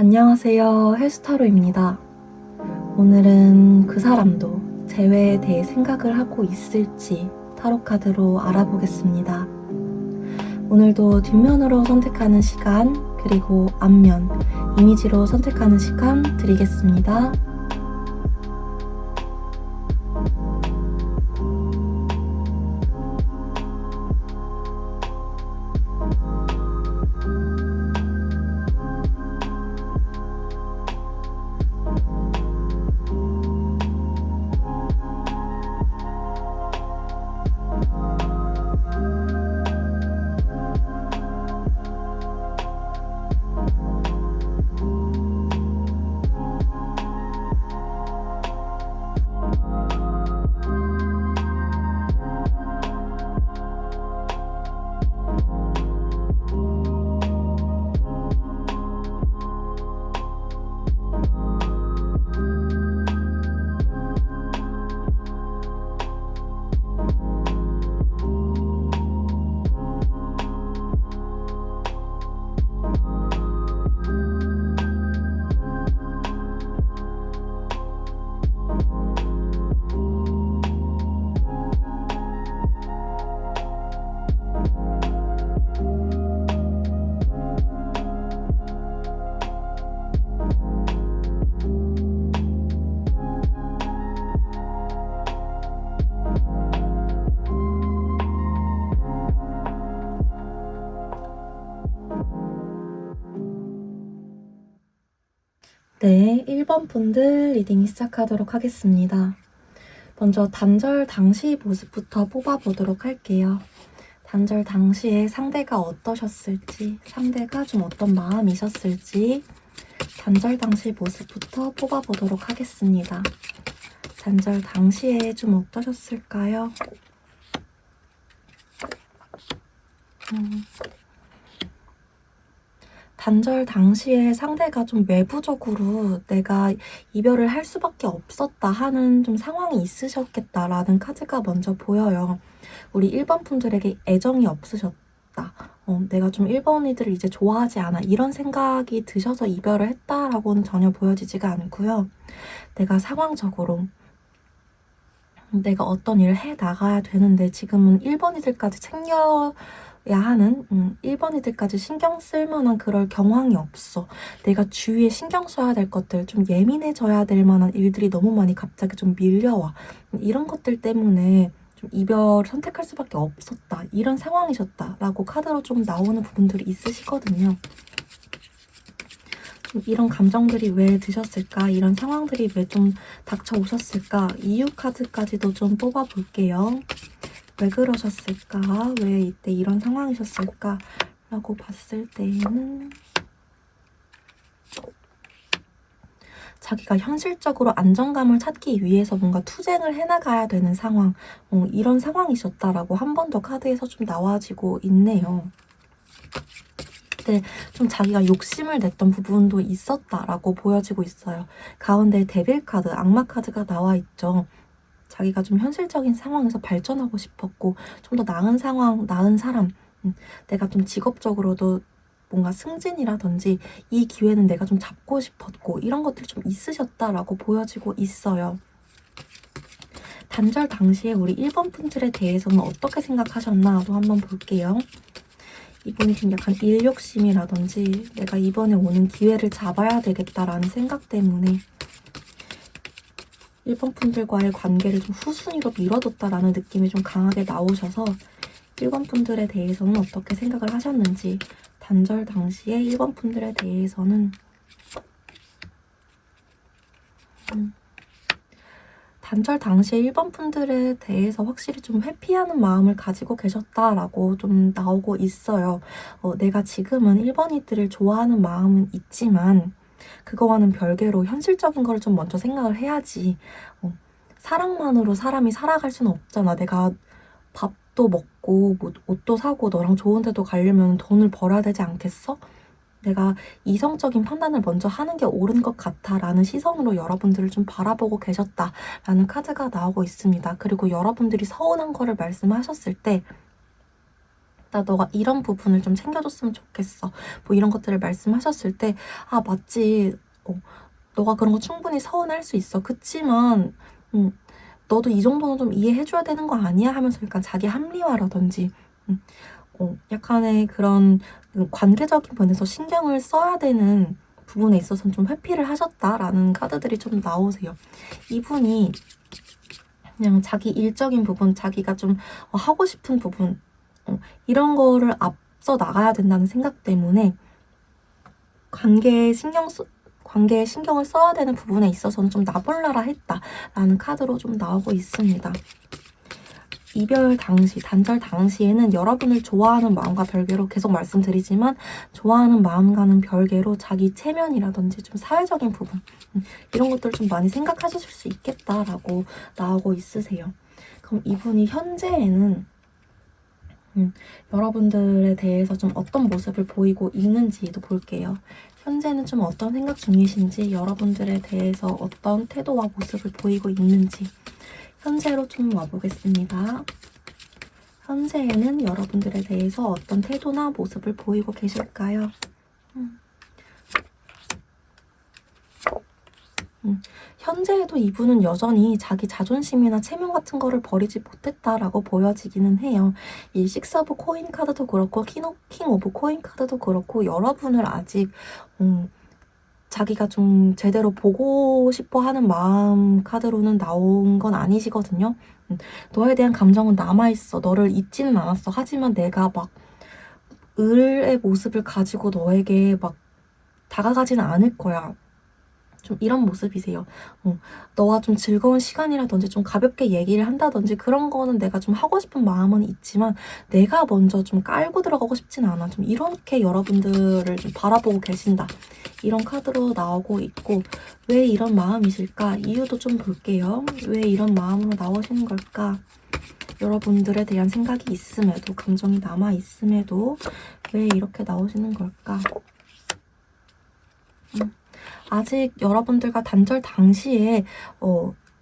안녕하세요. 헬스타로입니다. 오늘은 그 사람도 재회에 대해 생각을 하고 있을지 타로카드로 알아보겠습니다. 오늘도 뒷면으로 선택하는 시간, 그리고 앞면, 이미지로 선택하는 시간 드리겠습니다. 네, 1번 분들 리딩 시작하도록 하겠습니다. 먼저 단절 당시 모습부터 뽑아보도록 할게요. 단절 당시에 상대가 어떠셨을지, 상대가 좀 어떤 마음이셨을지 단절 당시 모습부터 뽑아보도록 하겠습니다. 단절 당시에 좀 어떠셨을까요? 단절 당시에 상대가 좀 외부적으로 내가 이별을 할 수밖에 없었다 하는 좀 상황이 있으셨겠다라는 카드가 먼저 보여요. 우리 1번 분들에게 애정이 없으셨다. 내가 좀 1번이들을 이제 좋아하지 않아. 이런 생각이 드셔서 이별을 했다라고는 전혀 보여지지가 않고요. 내가 상황적으로 내가 어떤 일을 해 나가야 되는데 지금은 1번이들까지 챙겨야 하는 1번이들까지 신경 쓸 만한 그럴 경황이 없어. 내가 주위에 신경 써야 될 것들, 좀 예민해져야 될 만한 일들이 너무 많이 갑자기 좀 밀려와. 이런 것들 때문에 좀 이별을 선택할 수밖에 없었다. 이런 상황이셨다라고 카드로 좀 나오는 부분들이 있으시거든요. 이런 감정들이 왜 드셨을까? 이런 상황들이 왜 좀 닥쳐오셨을까? 이유 카드까지도 좀 뽑아볼게요. 왜 그러셨을까? 왜 이때 이런 상황이셨을까? 라고 봤을 때에는 자기가 현실적으로 안정감을 찾기 위해서 뭔가 투쟁을 해나가야 되는 상황, 이런 상황이셨다라고 한 번 더 카드에서 좀 나와지고 있네요. 때 좀 자기가 욕심을 냈던 부분도 있었다라고 보여지고 있어요. 가운데 데빌 카드, 악마 카드가 나와 있죠. 자기가 좀 현실적인 상황에서 발전하고 싶었고 좀 더 나은 상황, 나은 사람, 내가 좀 직업적으로도 뭔가 승진이라든지 이 기회는 내가 좀 잡고 싶었고 이런 것들이 좀 있으셨다라고 보여지고 있어요. 단절 당시에 우리 1번 분들에 대해서는 어떻게 생각하셨나도 한번 볼게요. 이분이 좀 약간 일욕심이라든지 내가 이번에 오는 기회를 잡아야 되겠다라는 생각 때문에 1번 분들과의 관계를 좀 후순위로 밀어뒀다라는 느낌이 좀 강하게 나오셔서 1번 분들에 대해서는 어떻게 생각을 하셨는지, 단절 당시에 1번 분들에 대해서는 단절 당시에 1번 분들에 대해서 확실히 좀 회피하는 마음을 가지고 계셨다라고 좀 나오고 있어요. 내가 지금은 1번이들을 좋아하는 마음은 있지만 그거와는 별개로 현실적인 걸 좀 먼저 생각을 해야지. 사랑만으로 사람이 살아갈 수는 없잖아. 내가 밥도 먹고 뭐 옷도 사고 너랑 좋은 데도 가려면 돈을 벌어야 되지 않겠어? 내가 이성적인 판단을 먼저 하는 게 옳은 것 같아 라는 시선으로 여러분들을 좀 바라보고 계셨다라는 카드가 나오고 있습니다. 그리고 여러분들이 서운한 거를 말씀하셨을 때 나 너가 이런 부분을 좀 챙겨줬으면 좋겠어. 뭐 이런 것들을 말씀하셨을 때, 아, 맞지. 너가 그런 거 충분히 서운할 수 있어. 그치만, 너도 이 정도는 좀 이해해줘야 되는 거 아니야? 하면서 약간 자기 합리화라든지, 약간의 그런 관계적인 면에서 신경을 써야 되는 부분에 있어서는 좀 회피를 하셨다라는 카드들이 좀 나오세요. 이분이 그냥 자기 일적인 부분, 자기가 좀 하고 싶은 부분, 이런 거를 앞서 나가야 된다는 생각 때문에 관계에 신경을 써야 되는 부분에 있어서는 좀 나몰라라 했다라는 카드로 좀 나오고 있습니다. 이별 당시, 단절 당시에는 여러분을 좋아하는 마음과 별개로 계속 말씀드리지만 좋아하는 마음과는 별개로 자기 체면이라든지 좀 사회적인 부분 이런 것들을 좀 많이 생각하실 수 있겠다라고 나오고 있으세요. 그럼 이분이 현재에는 여러분들에 대해서 좀 어떤 모습을 보이고 있는지도 볼게요. 현재는 좀 어떤 생각 중이신지, 여러분들에 대해서 어떤 태도와 모습을 보이고 있는지 현재로 좀 와보겠습니다. 현재에는 여러분들에 대해서 어떤 태도나 모습을 보이고 계실까요? 현재에도 이분은 여전히 자기 자존심이나 체면 같은 거를 버리지 못했다라고 보여지기는 해요. 이 식스 오브 코인 카드도 그렇고 킹 오브 코인 카드도 그렇고 여러분을 아직 자기가 좀 제대로 보고 싶어 하는 마음 카드로는 나온 건 아니시거든요. 너에 대한 감정은 남아있어. 너를 잊지는 않았어. 하지만 내가 막 을의 모습을 가지고 너에게 막 다가가지는 않을 거야. 좀 이런 모습이세요. 너와 좀 즐거운 시간이라든지 좀 가볍게 얘기를 한다든지 그런 거는 내가 좀 하고 싶은 마음은 있지만 내가 먼저 좀 깔고 들어가고 싶진 않아. 좀 이렇게 여러분들을 좀 바라보고 계신다. 이런 카드로 나오고 있고 왜 이런 마음이실까? 이유도 좀 볼게요. 왜 이런 마음으로 나오시는 걸까? 여러분들에 대한 생각이 있음에도 감정이 남아있음에도 왜 이렇게 나오시는 걸까? 아직 여러분들과 단절 당시에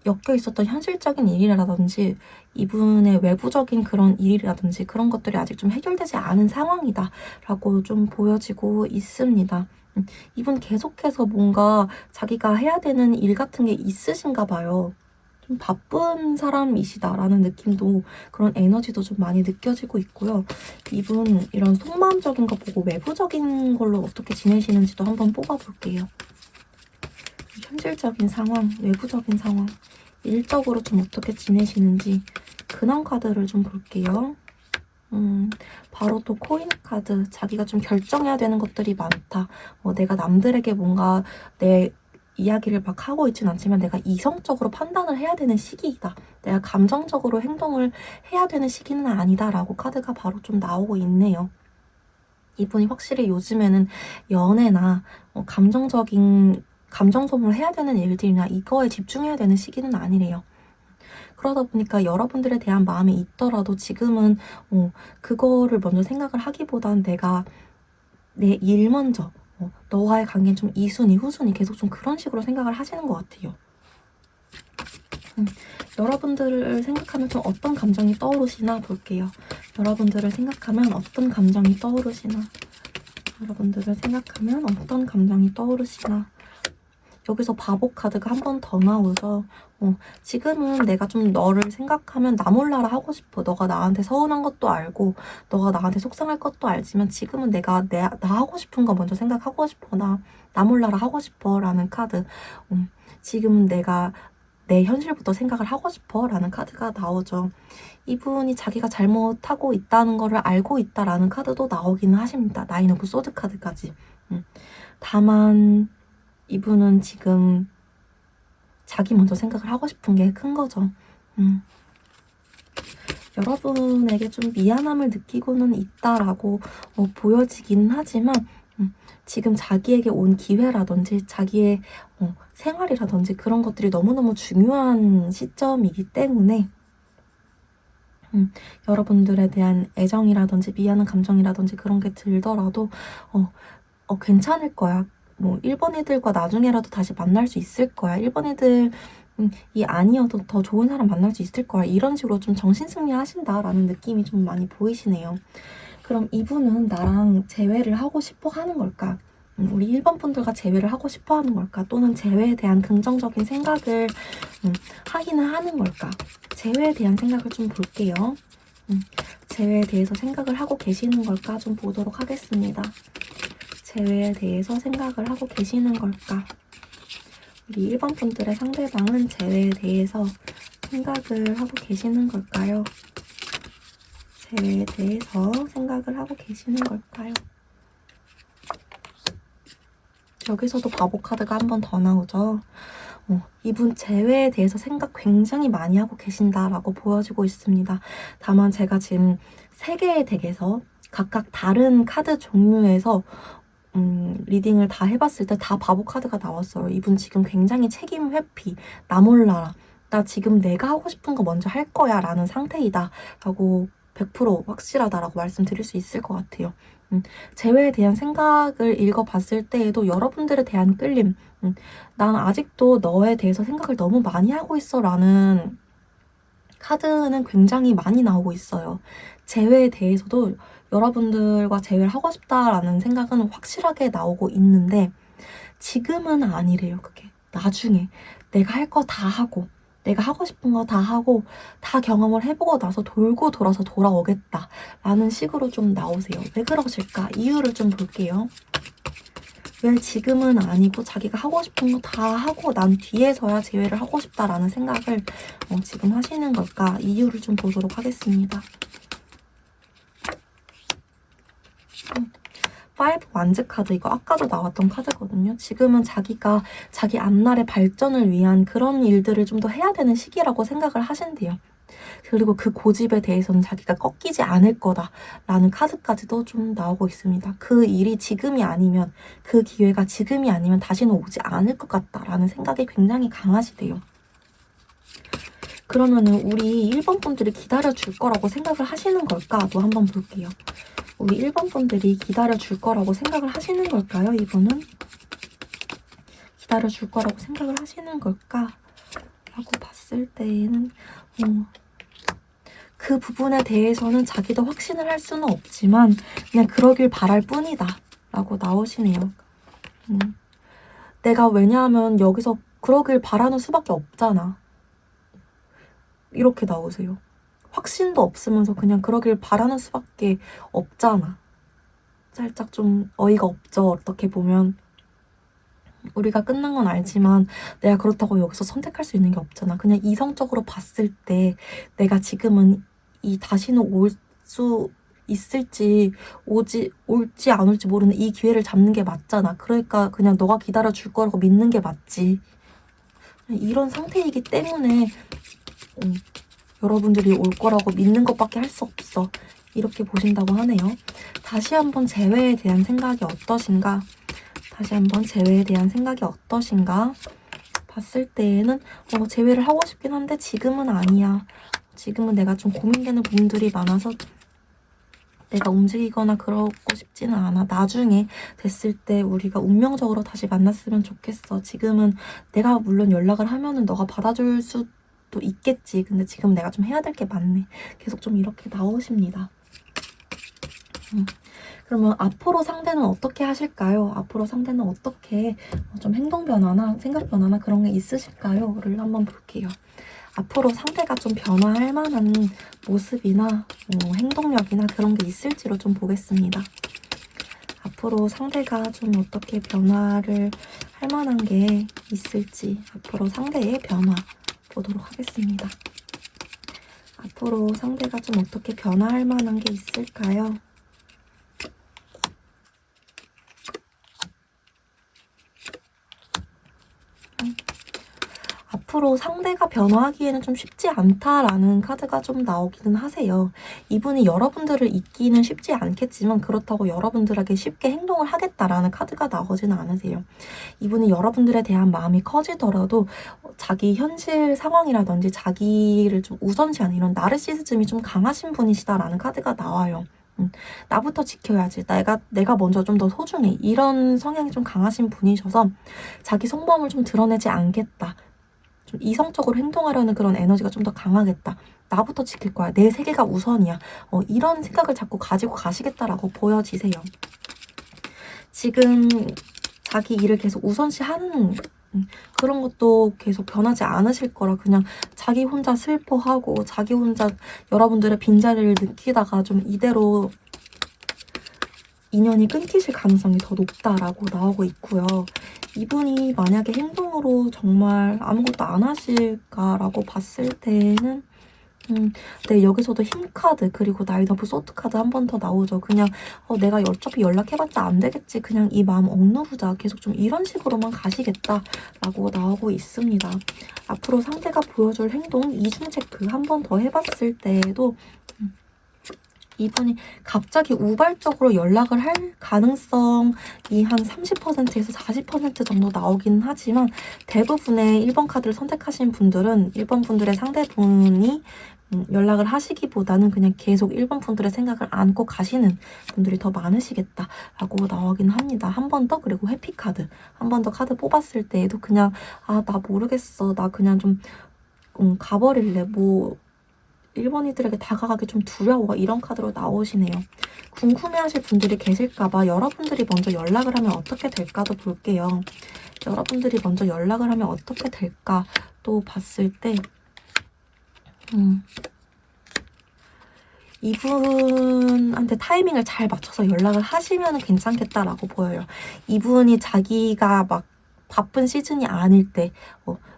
엮여 있었던 현실적인 일이라든지 이분의 외부적인 그런 일이라든지 그런 것들이 아직 좀 해결되지 않은 상황이다 라고 좀 보여지고 있습니다. 이분 계속해서 뭔가 자기가 해야 되는 일 같은 게 있으신가 봐요. 좀 바쁜 사람이시다라는 느낌도 그런 에너지도 좀 많이 느껴지고 있고요. 이분 이런 속마음적인 거 보고 외부적인 걸로 어떻게 지내시는지도 한번 뽑아볼게요. 현실적인 상황, 외부적인 상황, 일적으로 좀 어떻게 지내시는지 근황 카드를 좀 볼게요. 바로 또 코인 카드, 자기가 좀 결정해야 되는 것들이 많다. 내가 남들에게 뭔가 내 이야기를 막 하고 있진 않지만 내가 이성적으로 판단을 해야 되는 시기이다. 내가 감정적으로 행동을 해야 되는 시기는 아니다 라고 카드가 바로 좀 나오고 있네요. 이분이 확실히 요즘에는 연애나 감정 소모를 해야 되는 일들이나 이거에 집중해야 되는 시기는 아니래요. 그러다 보니까 여러분들에 대한 마음이 있더라도 지금은 그거를 먼저 생각을 하기보단 내가 내 일 먼저 너와의 관계는 좀 2순위, 후순위 계속 좀 그런 식으로 생각을 하시는 것 같아요. 여러분들을 생각하면 좀 어떤 감정이 떠오르시나 볼게요. 여러분들을 생각하면 어떤 감정이 떠오르시나. 여러분들을 생각하면 어떤 감정이 떠오르시나. 여기서 바보 카드가 한 번 더 나오죠. 지금은 내가 좀 너를 생각하면 나 몰라라 하고 싶어. 너가 나한테 서운한 것도 알고 너가 나한테 속상할 것도 알지만 지금은 내가 나 하고 싶은 거 먼저 생각하고 싶어. 나 몰라라 하고 싶어 라는 카드. 지금 내가 내 현실부터 생각을 하고 싶어 라는 카드가 나오죠. 이분이 자기가 잘못하고 있다는 거를 알고 있다라는 카드도 나오기는 하십니다. 나인 오브 소드 카드까지. 다만 이분은 지금 자기 먼저 생각을 하고 싶은 게 큰 거죠. 여러분에게 좀 미안함을 느끼고는 있다라고 보여지기는 하지만 지금 자기에게 온 기회라든지 자기의 생활이라든지 그런 것들이 너무너무 중요한 시점이기 때문에 여러분들에 대한 애정이라든지 미안한 감정이라든지 그런 게 들더라도 괜찮을 거야. 일본 애들과 나중에라도 다시 만날 수 있을 거야. 일본 애들이 아니어도 더 좋은 사람 만날 수 있을 거야. 이런 식으로 좀 정신승리 하신다라는 느낌이 좀 많이 보이시네요. 그럼 이분은 나랑 재회를 하고 싶어 하는 걸까? 우리 1번 분들과 재회를 하고 싶어 하는 걸까? 또는 재회에 대한 긍정적인 생각을 하기는 하는 걸까? 재회에 대한 생각을 좀 볼게요. 재회에 대해서 생각을 하고 계시는 걸까? 좀 보도록 하겠습니다. 재회에 대해서 생각을 하고 계시는 걸까? 우리 1번 분들의 상대방은 재회에 대해서 생각을 하고 계시는 걸까요? 재회에 대해서 생각을 하고 계시는 걸까요? 여기서도 바보 카드가 한 번 더 나오죠. 이분 재회에 대해서 생각 굉장히 많이 하고 계신다라고 보여지고 있습니다. 다만 제가 지금 3개의 덱에서 각각 다른 카드 종류에서 리딩을 다 해봤을 때 다 바보 카드가 나왔어요. 이분 지금 굉장히 책임 회피, 나 몰라라. 나 지금 내가 하고 싶은 거 먼저 할 거야 라는 상태이다 라고 100% 확실하다라고 말씀드릴 수 있을 것 같아요. 재회에 대한 생각을 읽어봤을 때에도 여러분들에 대한 끌림, 난 아직도 너에 대해서 생각을 너무 많이 하고 있어 라는 카드는 굉장히 많이 나오고 있어요. 재회에 대해서도 여러분들과 재회를 하고 싶다라는 생각은 확실하게 나오고 있는데 지금은 아니래요. 그게 나중에 내가 할 거 다 하고 내가 하고 싶은 거 다 하고 다 경험을 해보고 나서 돌고 돌아서 돌아오겠다 라는 식으로 좀 나오세요. 왜 그러실까? 이유를 좀 볼게요. 왜 지금은 아니고 자기가 하고 싶은 거 다 하고 난 뒤에서야 재회를 하고 싶다라는 생각을 지금 하시는 걸까? 이유를 좀 보도록 하겠습니다. 5 완즈 카드, 이거 아까도 나왔던 카드거든요. 지금은 자기가 자기 앞날의 발전을 위한 그런 일들을 좀 더 해야 되는 시기라고 생각을 하신대요. 그리고 그 고집에 대해서는 자기가 꺾이지 않을 거다라는 카드까지도 좀 나오고 있습니다. 그 일이 지금이 아니면, 그 기회가 지금이 아니면 다시는 오지 않을 것 같다라는 생각이 굉장히 강하시대요. 그러면은 우리 1번 분들이 기다려줄 거라고 생각을 하시는 걸까도 한번 볼게요. 우리 1번 분들이 기다려줄 거라고 생각을 하시는 걸까요? 이분은 기다려줄 거라고 생각을 하시는 걸까? 라고 봤을 때에는 그 부분에 대해서는 자기도 확신을 할 수는 없지만 그냥 그러길 바랄 뿐이다 라고 나오시네요. 내가 왜냐하면 여기서 그러길 바라는 수밖에 없잖아. 이렇게 나오세요. 확신도 없으면서 그냥 그러길 바라는 수밖에 없잖아. 살짝 좀 어이가 없죠. 어떻게 보면 우리가 끝난 건 알지만 내가 그렇다고 여기서 선택할 수 있는 게 없잖아. 그냥 이성적으로 봤을 때 내가 지금은 이 다시는 올 수 있을지 올지 안 올지 모르는 이 기회를 잡는 게 맞잖아. 그러니까 그냥 너가 기다려줄 거라고 믿는 게 맞지. 이런 상태이기 때문에 여러분들이 올 거라고 믿는 것밖에 할 수 없어. 이렇게 보신다고 하네요. 다시 한번 재회에 대한 생각이 어떠신가? 다시 한번 재회에 대한 생각이 어떠신가? 봤을 때에는 재회를 하고 싶긴 한데 지금은 아니야. 지금은 내가 좀 고민되는 부분들이 많아서 내가 움직이거나 그러고 싶지는 않아. 나중에 됐을 때 우리가 운명적으로 다시 만났으면 좋겠어. 지금은 내가 물론 연락을 하면은 너가 받아줄 수도 있겠지. 근데 지금 내가 좀 해야 될 게 많네. 계속 좀 이렇게 나오십니다. 그러면 앞으로 상대는 어떻게 하실까요? 앞으로 상대는 어떻게 좀 행동 변화나 생각 변화나 그런 게 있으실까요? 를 한번 볼게요. 앞으로 상대가 좀 변화할 만한 모습이나 행동력이나 그런 게 있을지로 좀 보겠습니다. 앞으로 상대가 좀 어떻게 변화를 할 만한 게 있을지, 앞으로 상대의 변화 보도록 하겠습니다. 앞으로 상대가 좀 어떻게 변화할 만한 게 있을까요? 앞으로 상대가 변화하기에는 좀 쉽지 않다라는 카드가 좀 나오기는 하세요. 이분이 여러분들을 잊기는 쉽지 않겠지만 그렇다고 여러분들에게 쉽게 행동을 하겠다라는 카드가 나오지는 않으세요. 이분이 여러분들에 대한 마음이 커지더라도 자기 현실 상황이라든지 자기를 좀 우선시하는 이런 나르시시즘이 좀 강하신 분이시다라는 카드가 나와요. 나부터 지켜야지. 내가 먼저 좀 더 소중해. 이런 성향이 좀 강하신 분이셔서 자기 속마음을 좀 드러내지 않겠다. 좀 이성적으로 행동하려는 그런 에너지가 좀 더 강하겠다. 나부터 지킬 거야. 내 세계가 우선이야. 이런 생각을 자꾸 가지고 가시겠다라고 보여지세요. 지금 자기 일을 계속 우선시하는 그런 것도 계속 변하지 않으실 거라 그냥 자기 혼자 슬퍼하고 자기 혼자 여러분들의 빈자리를 느끼다가 좀 이대로 인연이 끊기실 가능성이 더 높다라고 나오고 있고요. 이분이 만약에 행동으로 정말 아무것도 안 하실까라고 봤을 때는 네, 여기서도 힘카드 그리고 나인 오브 소드 카드 한 번 더 나오죠. 그냥 내가 어차피 연락해봤자 안 되겠지. 그냥 이 마음 억누르자. 계속 좀 이런 식으로만 가시겠다라고 나오고 있습니다. 앞으로 상대가 보여줄 행동 이중 체크 한 번 더 해봤을 때에도 이분이 갑자기 우발적으로 연락을 할 가능성이 한 30%에서 40% 정도 나오긴 하지만 대부분의 1번 카드를 선택하신 분들은 1번 분들의 상대분이 연락을 하시기보다는 그냥 계속 1번 분들의 생각을 안고 가시는 분들이 더 많으시겠다라고 나오긴 합니다. 한 번 더 그리고 회피카드 한 번 더 카드 뽑았을 때에도 그냥 나 모르겠어. 나 그냥 좀 가버릴래. 뭐 1번이들에게 다가가기 좀 두려워. 이런 카드로 나오시네요. 궁금해하실 분들이 계실까봐 여러분들이 먼저 연락을 하면 어떻게 될까도 볼게요. 여러분들이 먼저 연락을 하면 어떻게 될까 또 봤을 때 이분한테 타이밍을 잘 맞춰서 연락을 하시면 괜찮겠다라고 보여요. 이분이 자기가 막 바쁜 시즌이 아닐 때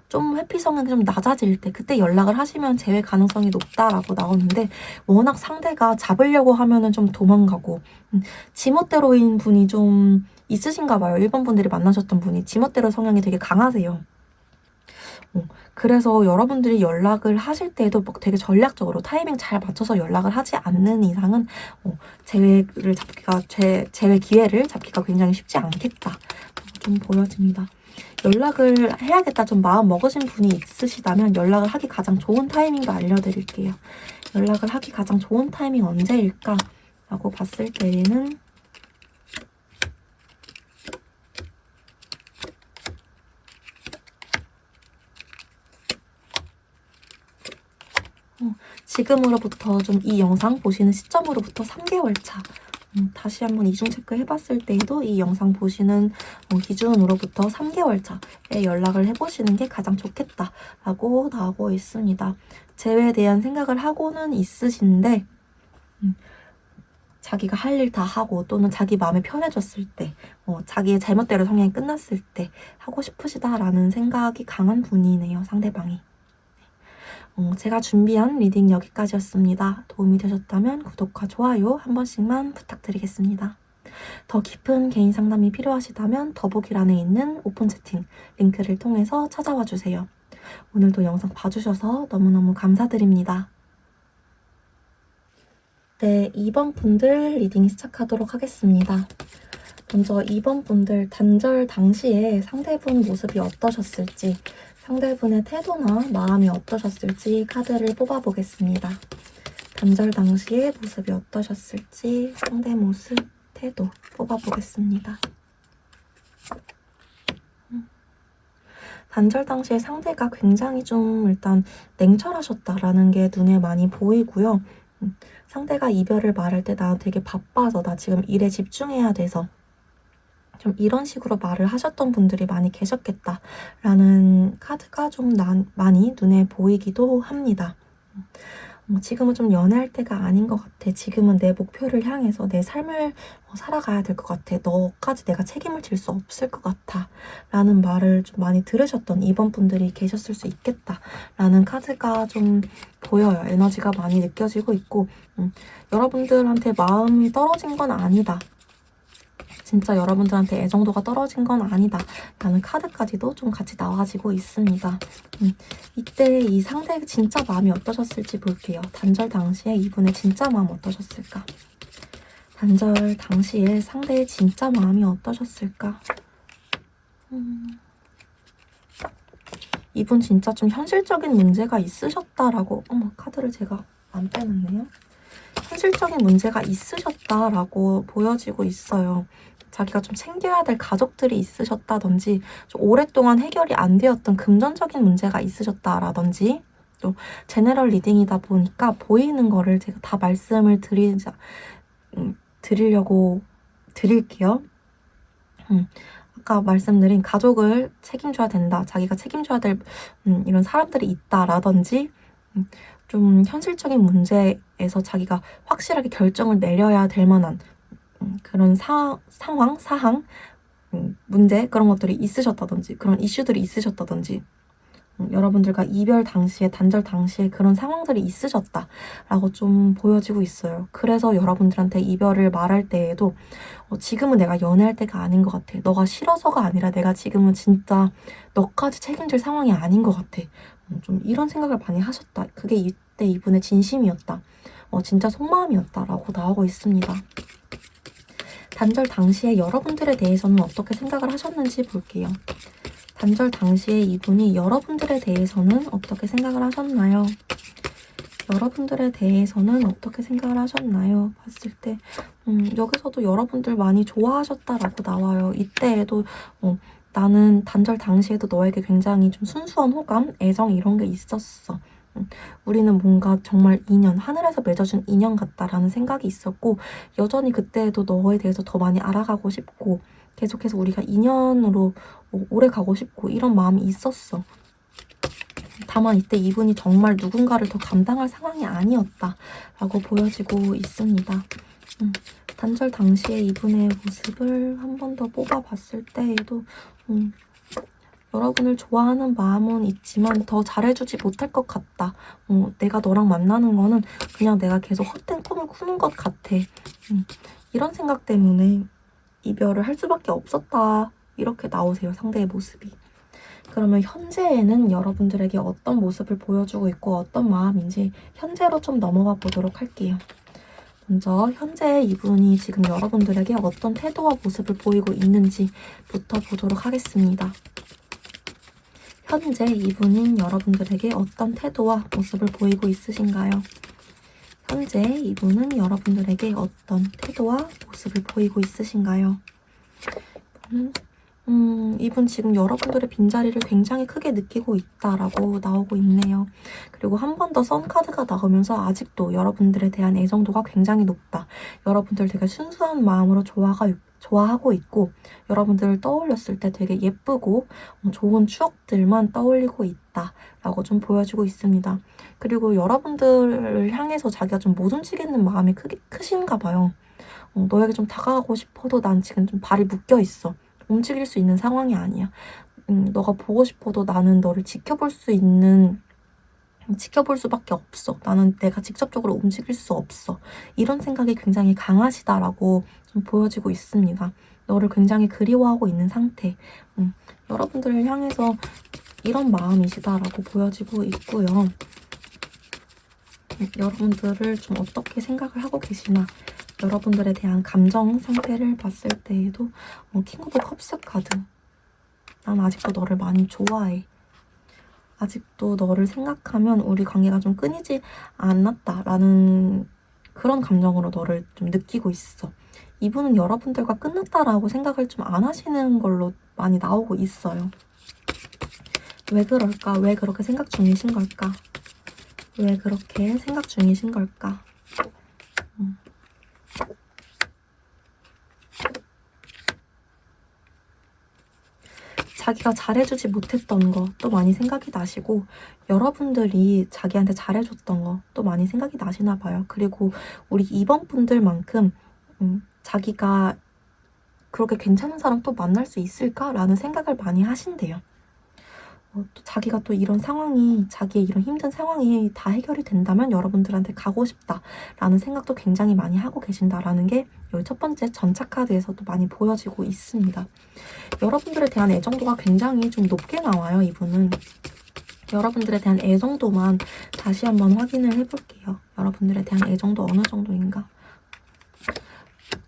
좀 회피성은 좀 낮아질 때 그때 연락을 하시면 재회 가능성이 높다라고 나오는데 워낙 상대가 잡으려고 하면은 좀 도망가고 지멋대로인 분이 좀 있으신가 봐요. 1번 분들이 만나셨던 분이 지멋대로 성향이 되게 강하세요. 그래서 여러분들이 연락을 하실 때에도 막 되게 전략적으로 타이밍 잘 맞춰서 연락을 하지 않는 이상은 재회를 잡기가 재회 기회를 잡기가 굉장히 쉽지 않겠다 좀 보여집니다. 연락을 해야겠다 좀 마음 먹으신 분이 있으시다면 연락을 하기 가장 좋은 타이밍도 알려드릴게요. 연락을 하기 가장 좋은 타이밍 언제일까? 라고 봤을 때에는 지금으로부터 좀 이 영상 보시는 시점으로부터 3개월 차 다시 한번 이중 체크 해봤을 때에도 이 영상 보시는 기준으로부터 3개월 차에 연락을 해보시는 게 가장 좋겠다라고 나오고 있습니다. 재회에 대한 생각을 하고는 있으신데 자기가 할 일 다 하고 또는 자기 마음이 편해졌을 때 자기의 잘못대로 성향이 끝났을 때 하고 싶으시다라는 생각이 강한 분이네요. 상대방이. 제가 준비한 리딩 여기까지였습니다. 도움이 되셨다면 구독과 좋아요 한 번씩만 부탁드리겠습니다. 더 깊은 개인 상담이 필요하시다면 더보기란에 있는 오픈 채팅 링크를 통해서 찾아와 주세요. 오늘도 영상 봐주셔서 너무너무 감사드립니다. 네, 2번 분들 리딩 시작하도록 하겠습니다. 먼저 2번 분들 단절 당시에 상대분 모습이 어떠셨을지 상대분의 태도나 마음이 어떠셨을지 카드를 뽑아보겠습니다. 단절 당시의 모습이 어떠셨을지 상대 모습, 태도 뽑아보겠습니다. 단절 당시에 상대가 굉장히 좀 일단 냉철하셨다라는 게 눈에 많이 보이고요. 상대가 이별을 말할 때 나 되게 바빠서 나 지금 일에 집중해야 돼서 좀 이런 식으로 말을 하셨던 분들이 많이 계셨겠다라는 카드가 좀 많이 눈에 보이기도 합니다. 지금은 좀 연애할 때가 아닌 것 같아. 지금은 내 목표를 향해서 내 삶을 살아가야 될 것 같아. 너까지 내가 책임을 질 수 없을 것 같아. 라는 말을 좀 많이 들으셨던 2번 분들이 계셨을 수 있겠다. 라는 카드가 좀 보여요. 에너지가 많이 느껴지고 있고 여러분들한테 마음이 떨어진 건 아니다. 진짜 여러분들한테 애정도가 떨어진 건 아니다 라는 카드까지도 좀 같이 나와지고 있습니다. 이때 이 상대의 진짜 마음이 어떠셨을지 볼게요. 단절 당시에 이분의 진짜 마음 어떠셨을까? 단절 당시에 상대의 진짜 마음이 어떠셨을까? 이분 진짜 좀 현실적인 문제가 있으셨다라고 카드를 제가 안 빼놨네요. 현실적인 문제가 있으셨다라고 보여지고 있어요. 자기가 좀 챙겨야 될 가족들이 있으셨다든지 좀 오랫동안 해결이 안 되었던 금전적인 문제가 있으셨다라든지 또 제너럴 리딩이다 보니까 보이는 거를 제가 다 말씀을 드리려고 드릴게요. 아까 말씀드린 가족을 책임져야 된다, 자기가 책임져야 될 이런 사람들이 있다라든지 좀 현실적인 문제에서 자기가 확실하게 결정을 내려야 될 만한 그런 사항, 문제, 그런 것들이 있으셨다든지, 그런 이슈들이 있으셨다든지, 여러분들과 이별 당시에, 단절 당시에 그런 상황들이 있으셨다라고 좀 보여지고 있어요. 그래서 여러분들한테 이별을 말할 때에도 지금은 내가 연애할 때가 아닌 것 같아. 너가 싫어서가 아니라 내가 지금은 진짜 너까지 책임질 상황이 아닌 것 같아. 좀 이런 생각을 많이 하셨다. 그게 이때 이분의 진심이었다. 진짜 속마음이었다라고 나오고 있습니다. 단절 당시에 여러분들에 대해서는 어떻게 생각을 하셨는지 볼게요. 단절 당시에 이분이 여러분들에 대해서는 어떻게 생각을 하셨나요? 여러분들에 대해서는 어떻게 생각을 하셨나요? 봤을 때 여기서도 여러분들 많이 좋아하셨다라고 나와요. 이때에도 나는 단절 당시에도 너에게 굉장히 좀 순수한 호감, 애정 이런 게 있었어. 우리는 뭔가 정말 인연, 하늘에서 맺어준 인연 같다라는 생각이 있었고 여전히 그때에도 너에 대해서 더 많이 알아가고 싶고 계속해서 우리가 인연으로 오래 가고 싶고 이런 마음이 있었어. 다만 이때 이분이 정말 누군가를 더 감당할 상황이 아니었다라고 보여지고 있습니다. 단절 당시에 이분의 모습을 한 번 더 뽑아봤을 때에도 여러분을 좋아하는 마음은 있지만 더 잘해주지 못할 것 같다. 내가 너랑 만나는 거는 그냥 내가 계속 헛된 꿈을 꾸는 것 같아. 이런 생각 때문에 이별을 할 수밖에 없었다. 이렇게 나오세요, 상대의 모습이. 그러면 현재에는 여러분들에게 어떤 모습을 보여주고 있고 어떤 마음인지 현재로 좀 넘어가 보도록 할게요. 먼저 현재 이분이 지금 여러분들에게 어떤 태도와 모습을 보이고 있는지부터 보도록 하겠습니다. 현재 이분은 여러분들에게 어떤 태도와 모습을 보이고 있으신가요? 현재 이분은 여러분들에게 어떤 태도와 모습을 보이고 있으신가요? 이분 지금 여러분들의 빈자리를 굉장히 크게 느끼고 있다라고 나오고 있네요. 그리고 한 번 더 선카드가 나오면서 아직도 여러분들에 대한 애정도가 굉장히 높다. 여러분들 되게 순수한 마음으로 좋아하고 있고 여러분들을 떠올렸을 때 되게 예쁘고 좋은 추억들만 떠올리고 있다라고 좀 보여지고 있습니다. 그리고 여러분들을 향해서 자기가 좀 못 움직이는 마음이 크신가 봐요. 너에게 좀 다가가고 싶어도 난 지금 좀 발이 묶여 있어. 움직일 수 있는 상황이 아니야. 너가 보고 싶어도 나는 너를 지켜볼 수밖에 없어. 나는 내가 직접적으로 움직일 수 없어. 이런 생각이 굉장히 강하시다라고 좀 보여지고 있습니다. 너를 굉장히 그리워하고 있는 상태. 여러분들을 향해서 이런 마음이시다라고 보여지고 있고요. 여러분들을 좀 어떻게 생각을 하고 계시나, 여러분들에 대한 감정 상태를 봤을 때에도 킹 오브 컵스 카드. 난 아직도 너를 많이 좋아해. 아직도 너를 생각하면 우리 관계가 좀 끊이지 않았다라는 그런 감정으로 너를 좀 느끼고 있어. 이분은 여러분들과 끝났다라고 생각을 좀 안 하시는 걸로 많이 나오고 있어요. 왜 그럴까? 왜 그렇게 생각 중이신 걸까? 왜 그렇게 생각 중이신 걸까? 자기가 잘해주지 못했던 거 또 많이 생각이 나시고 여러분들이 자기한테 잘해줬던 거 또 많이 생각이 나시나 봐요. 그리고 우리 2번 분들만큼 자기가 그렇게 괜찮은 사람 또 만날 수 있을까라는 생각을 많이 하신대요. 또 자기가 또 이런 상황이, 자기의 이런 힘든 상황이 다 해결이 된다면 여러분들한테 가고 싶다라는 생각도 굉장히 많이 하고 계신다라는 게 여기 첫 번째 전차 카드에서도 많이 보여지고 있습니다. 여러분들에 대한 애정도가 굉장히 좀 높게 나와요, 이분은. 여러분들에 대한 애정도만 다시 한번 확인을 해볼게요. 여러분들에 대한 애정도 어느 정도인가?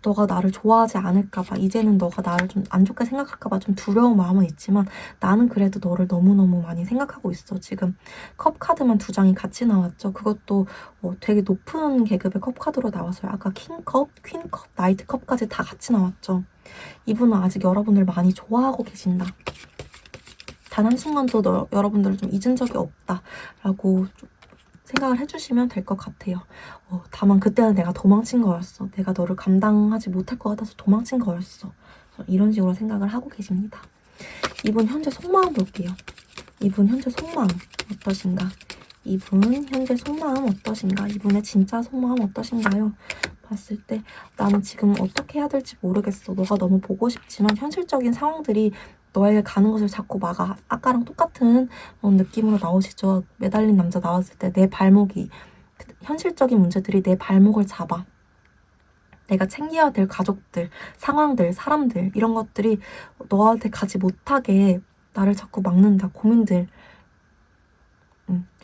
너가 나를 좋아하지 않을까봐, 이제는 너가 나를 좀 안 좋게 생각할까봐 좀 두려운 마음은 있지만 나는 그래도 너를 너무너무 많이 생각하고 있어. 지금 컵 카드만 2장이 같이 나왔죠. 그것도 되게 높은 계급의 컵 카드로 나왔어요. 아까 킹컵, 퀸컵, 나이트컵까지 다 같이 나왔죠. 이분은 아직 여러분을 많이 좋아하고 계신다. 단 한순간도 여러분들을 좀 잊은 적이 없다라고 좀 생각을 해주시면 될 것 같아요. 다만 그때는 내가 도망친 거였어. 내가 너를 감당하지 못할 것 같아서 도망친 거였어. 이런 식으로 생각을 하고 계십니다. 이분 현재 속마음 볼게요. 이분 현재 속마음 어떠신가? 이분 현재 속마음 어떠신가? 이분의 진짜 속마음 어떠신가요? 봤을 때 나는 지금 어떻게 해야 될지 모르겠어. 너가 너무 보고 싶지만 현실적인 상황들이 너에게 가는 것을 자꾸 막아. 아까랑 똑같은 느낌으로 나오시죠. 매달린 남자 나왔을 때 내 발목이, 현실적인 문제들이 내 발목을 잡아. 내가 챙겨야 될 가족들, 상황들, 사람들 이런 것들이 너한테 가지 못하게 나를 자꾸 막는다. 고민들.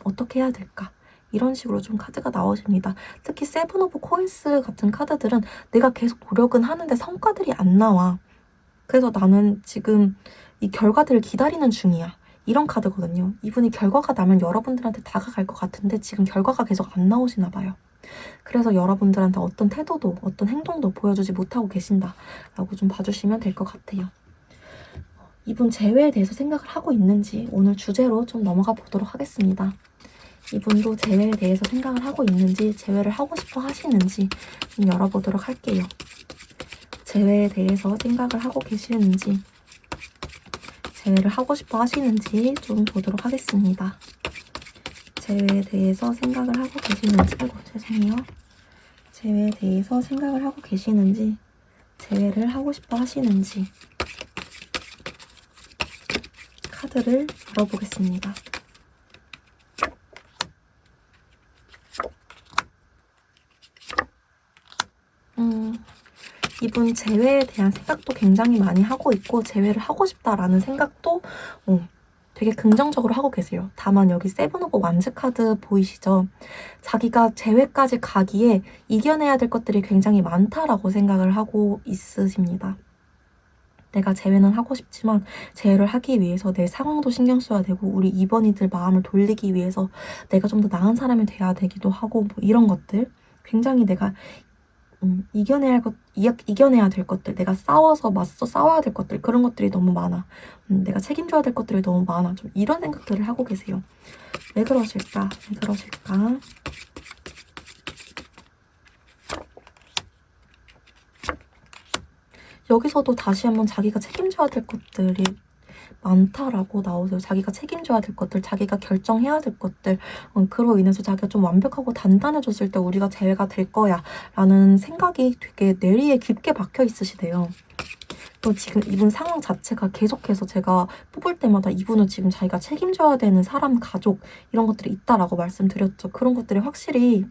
어떻게 해야 될까? 이런 식으로 좀 카드가 나오십니다. 특히 세븐 오브 코인스 같은 카드들은 내가 계속 노력은 하는데 성과들이 안 나와. 그래서 나는 지금 이 결과들을 기다리는 중이야. 이런 카드거든요. 이분이 결과가 나면 여러분들한테 다가갈 것 같은데 지금 결과가 계속 안 나오시나 봐요. 그래서 여러분들한테 어떤 태도도 어떤 행동도 보여주지 못하고 계신다라고 좀 봐주시면 될 것 같아요. 이분 재회에 대해서 생각을 하고 있는지 오늘 주제로 좀 넘어가 보도록 하겠습니다. 이분도 재회에 대해서 생각을 하고 있는지, 재회를 하고 싶어 하시는지 좀 열어보도록 할게요. 재회에 대해서 생각을 하고 계시는지, 재회를 하고 싶어 하시는지 좀 보도록 하겠습니다. 재회에 대해서 생각을 하고 계시는지, 아이고 죄송해요. 재회에 대해서 생각을 하고 계시는지, 재회를 하고 싶어 하시는지 카드를 열어보겠습니다. 이분 재회에 대한 생각도 굉장히 많이 하고 있고 재회를 하고 싶다라는 생각도 되게 긍정적으로 하고 계세요. 다만 여기 세븐 오브 완즈 카드 보이시죠? 자기가 재회까지 가기에 이겨내야 될 것들이 굉장히 많다라고 생각을 하고 있으십니다. 내가 재회는 하고 싶지만 재회를 하기 위해서 내 상황도 신경 써야 되고 우리 입원이들 마음을 돌리기 위해서 내가 좀 더 나은 사람이 돼야 되기도 하고 뭐 이런 것들 굉장히 내가 이겨내야 될 것들, 내가 싸워서 맞서 싸워야 될 것들, 그런 것들이 너무 많아. 내가 책임져야 될 것들이 너무 많아. 좀 이런 생각들을 하고 계세요. 왜 그러실까? 왜 그러실까? 여기서도 다시 한번 자기가 책임져야 될 것들이 많다라고 나오세요. 자기가 책임져야 될 것들, 자기가 결정해야 될 것들, 그로 인해서 자기가 좀 완벽하고 단단해졌을 때 우리가 재회가 될 거야 라는 생각이 되게 뇌리에 깊게 박혀 있으시대요. 또 지금 이분 상황 자체가 계속해서 제가 뽑을 때마다 이분은 지금 자기가 책임져야 되는 사람, 가족 이런 것들이 있다라고 말씀드렸죠. 그런 것들이 확실히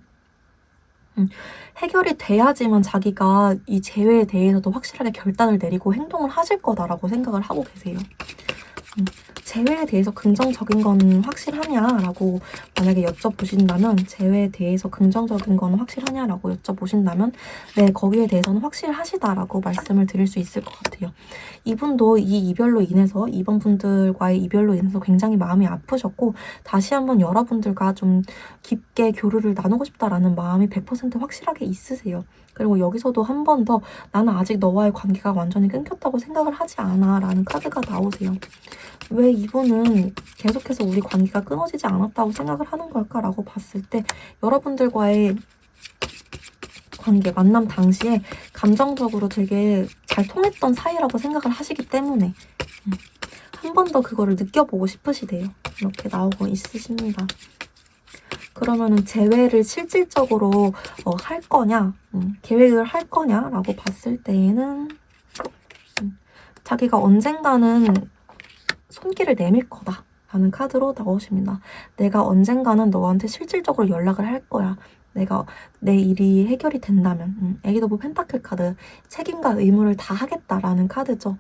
해결이 돼야지만 자기가 이 재회에 대해서도 확실하게 결단을 내리고 행동을 하실 거다라고 생각을 하고 계세요. 재회에 대해서 긍정적인 건 확실하냐라고 만약에 여쭤보신다면, 재회에 대해서 긍정적인 건 확실하냐라고 여쭤보신다면 네, 거기에 대해서는 확실하시다라고 말씀을 드릴 수 있을 것 같아요. 이분도 이 이별로 인해서, 이번 분들과의 이별로 인해서 굉장히 마음이 아프셨고 다시 한번 여러분들과 좀 깊게 교류를 나누고 싶다라는 마음이 100% 확실하게 있으세요. 그리고 여기서도 한 번 더 나는 아직 너와의 관계가 완전히 끊겼다고 생각을 하지 않아 라는 카드가 나오세요. 왜 이분은 계속해서 우리 관계가 끊어지지 않았다고 생각을 하는 걸까라고 봤을 때 여러분들과의 관계, 만남 당시에 감정적으로 되게 잘 통했던 사이라고 생각을 하시기 때문에 한 번 더 그거를 느껴보고 싶으시대요. 이렇게 나오고 있으십니다. 그러면은 재회를 실질적으로 할 거냐, 계획을 할 거냐라고 봤을 때에는 자기가 언젠가는 손길을 내밀 거다 라는 카드로 나오십니다. 내가 언젠가는 너한테 실질적으로 연락을 할 거야. 내가 내 일이 해결이 된다면. 에이드 오브 펜타클 카드, 책임과 의무를 다 하겠다라는 카드죠.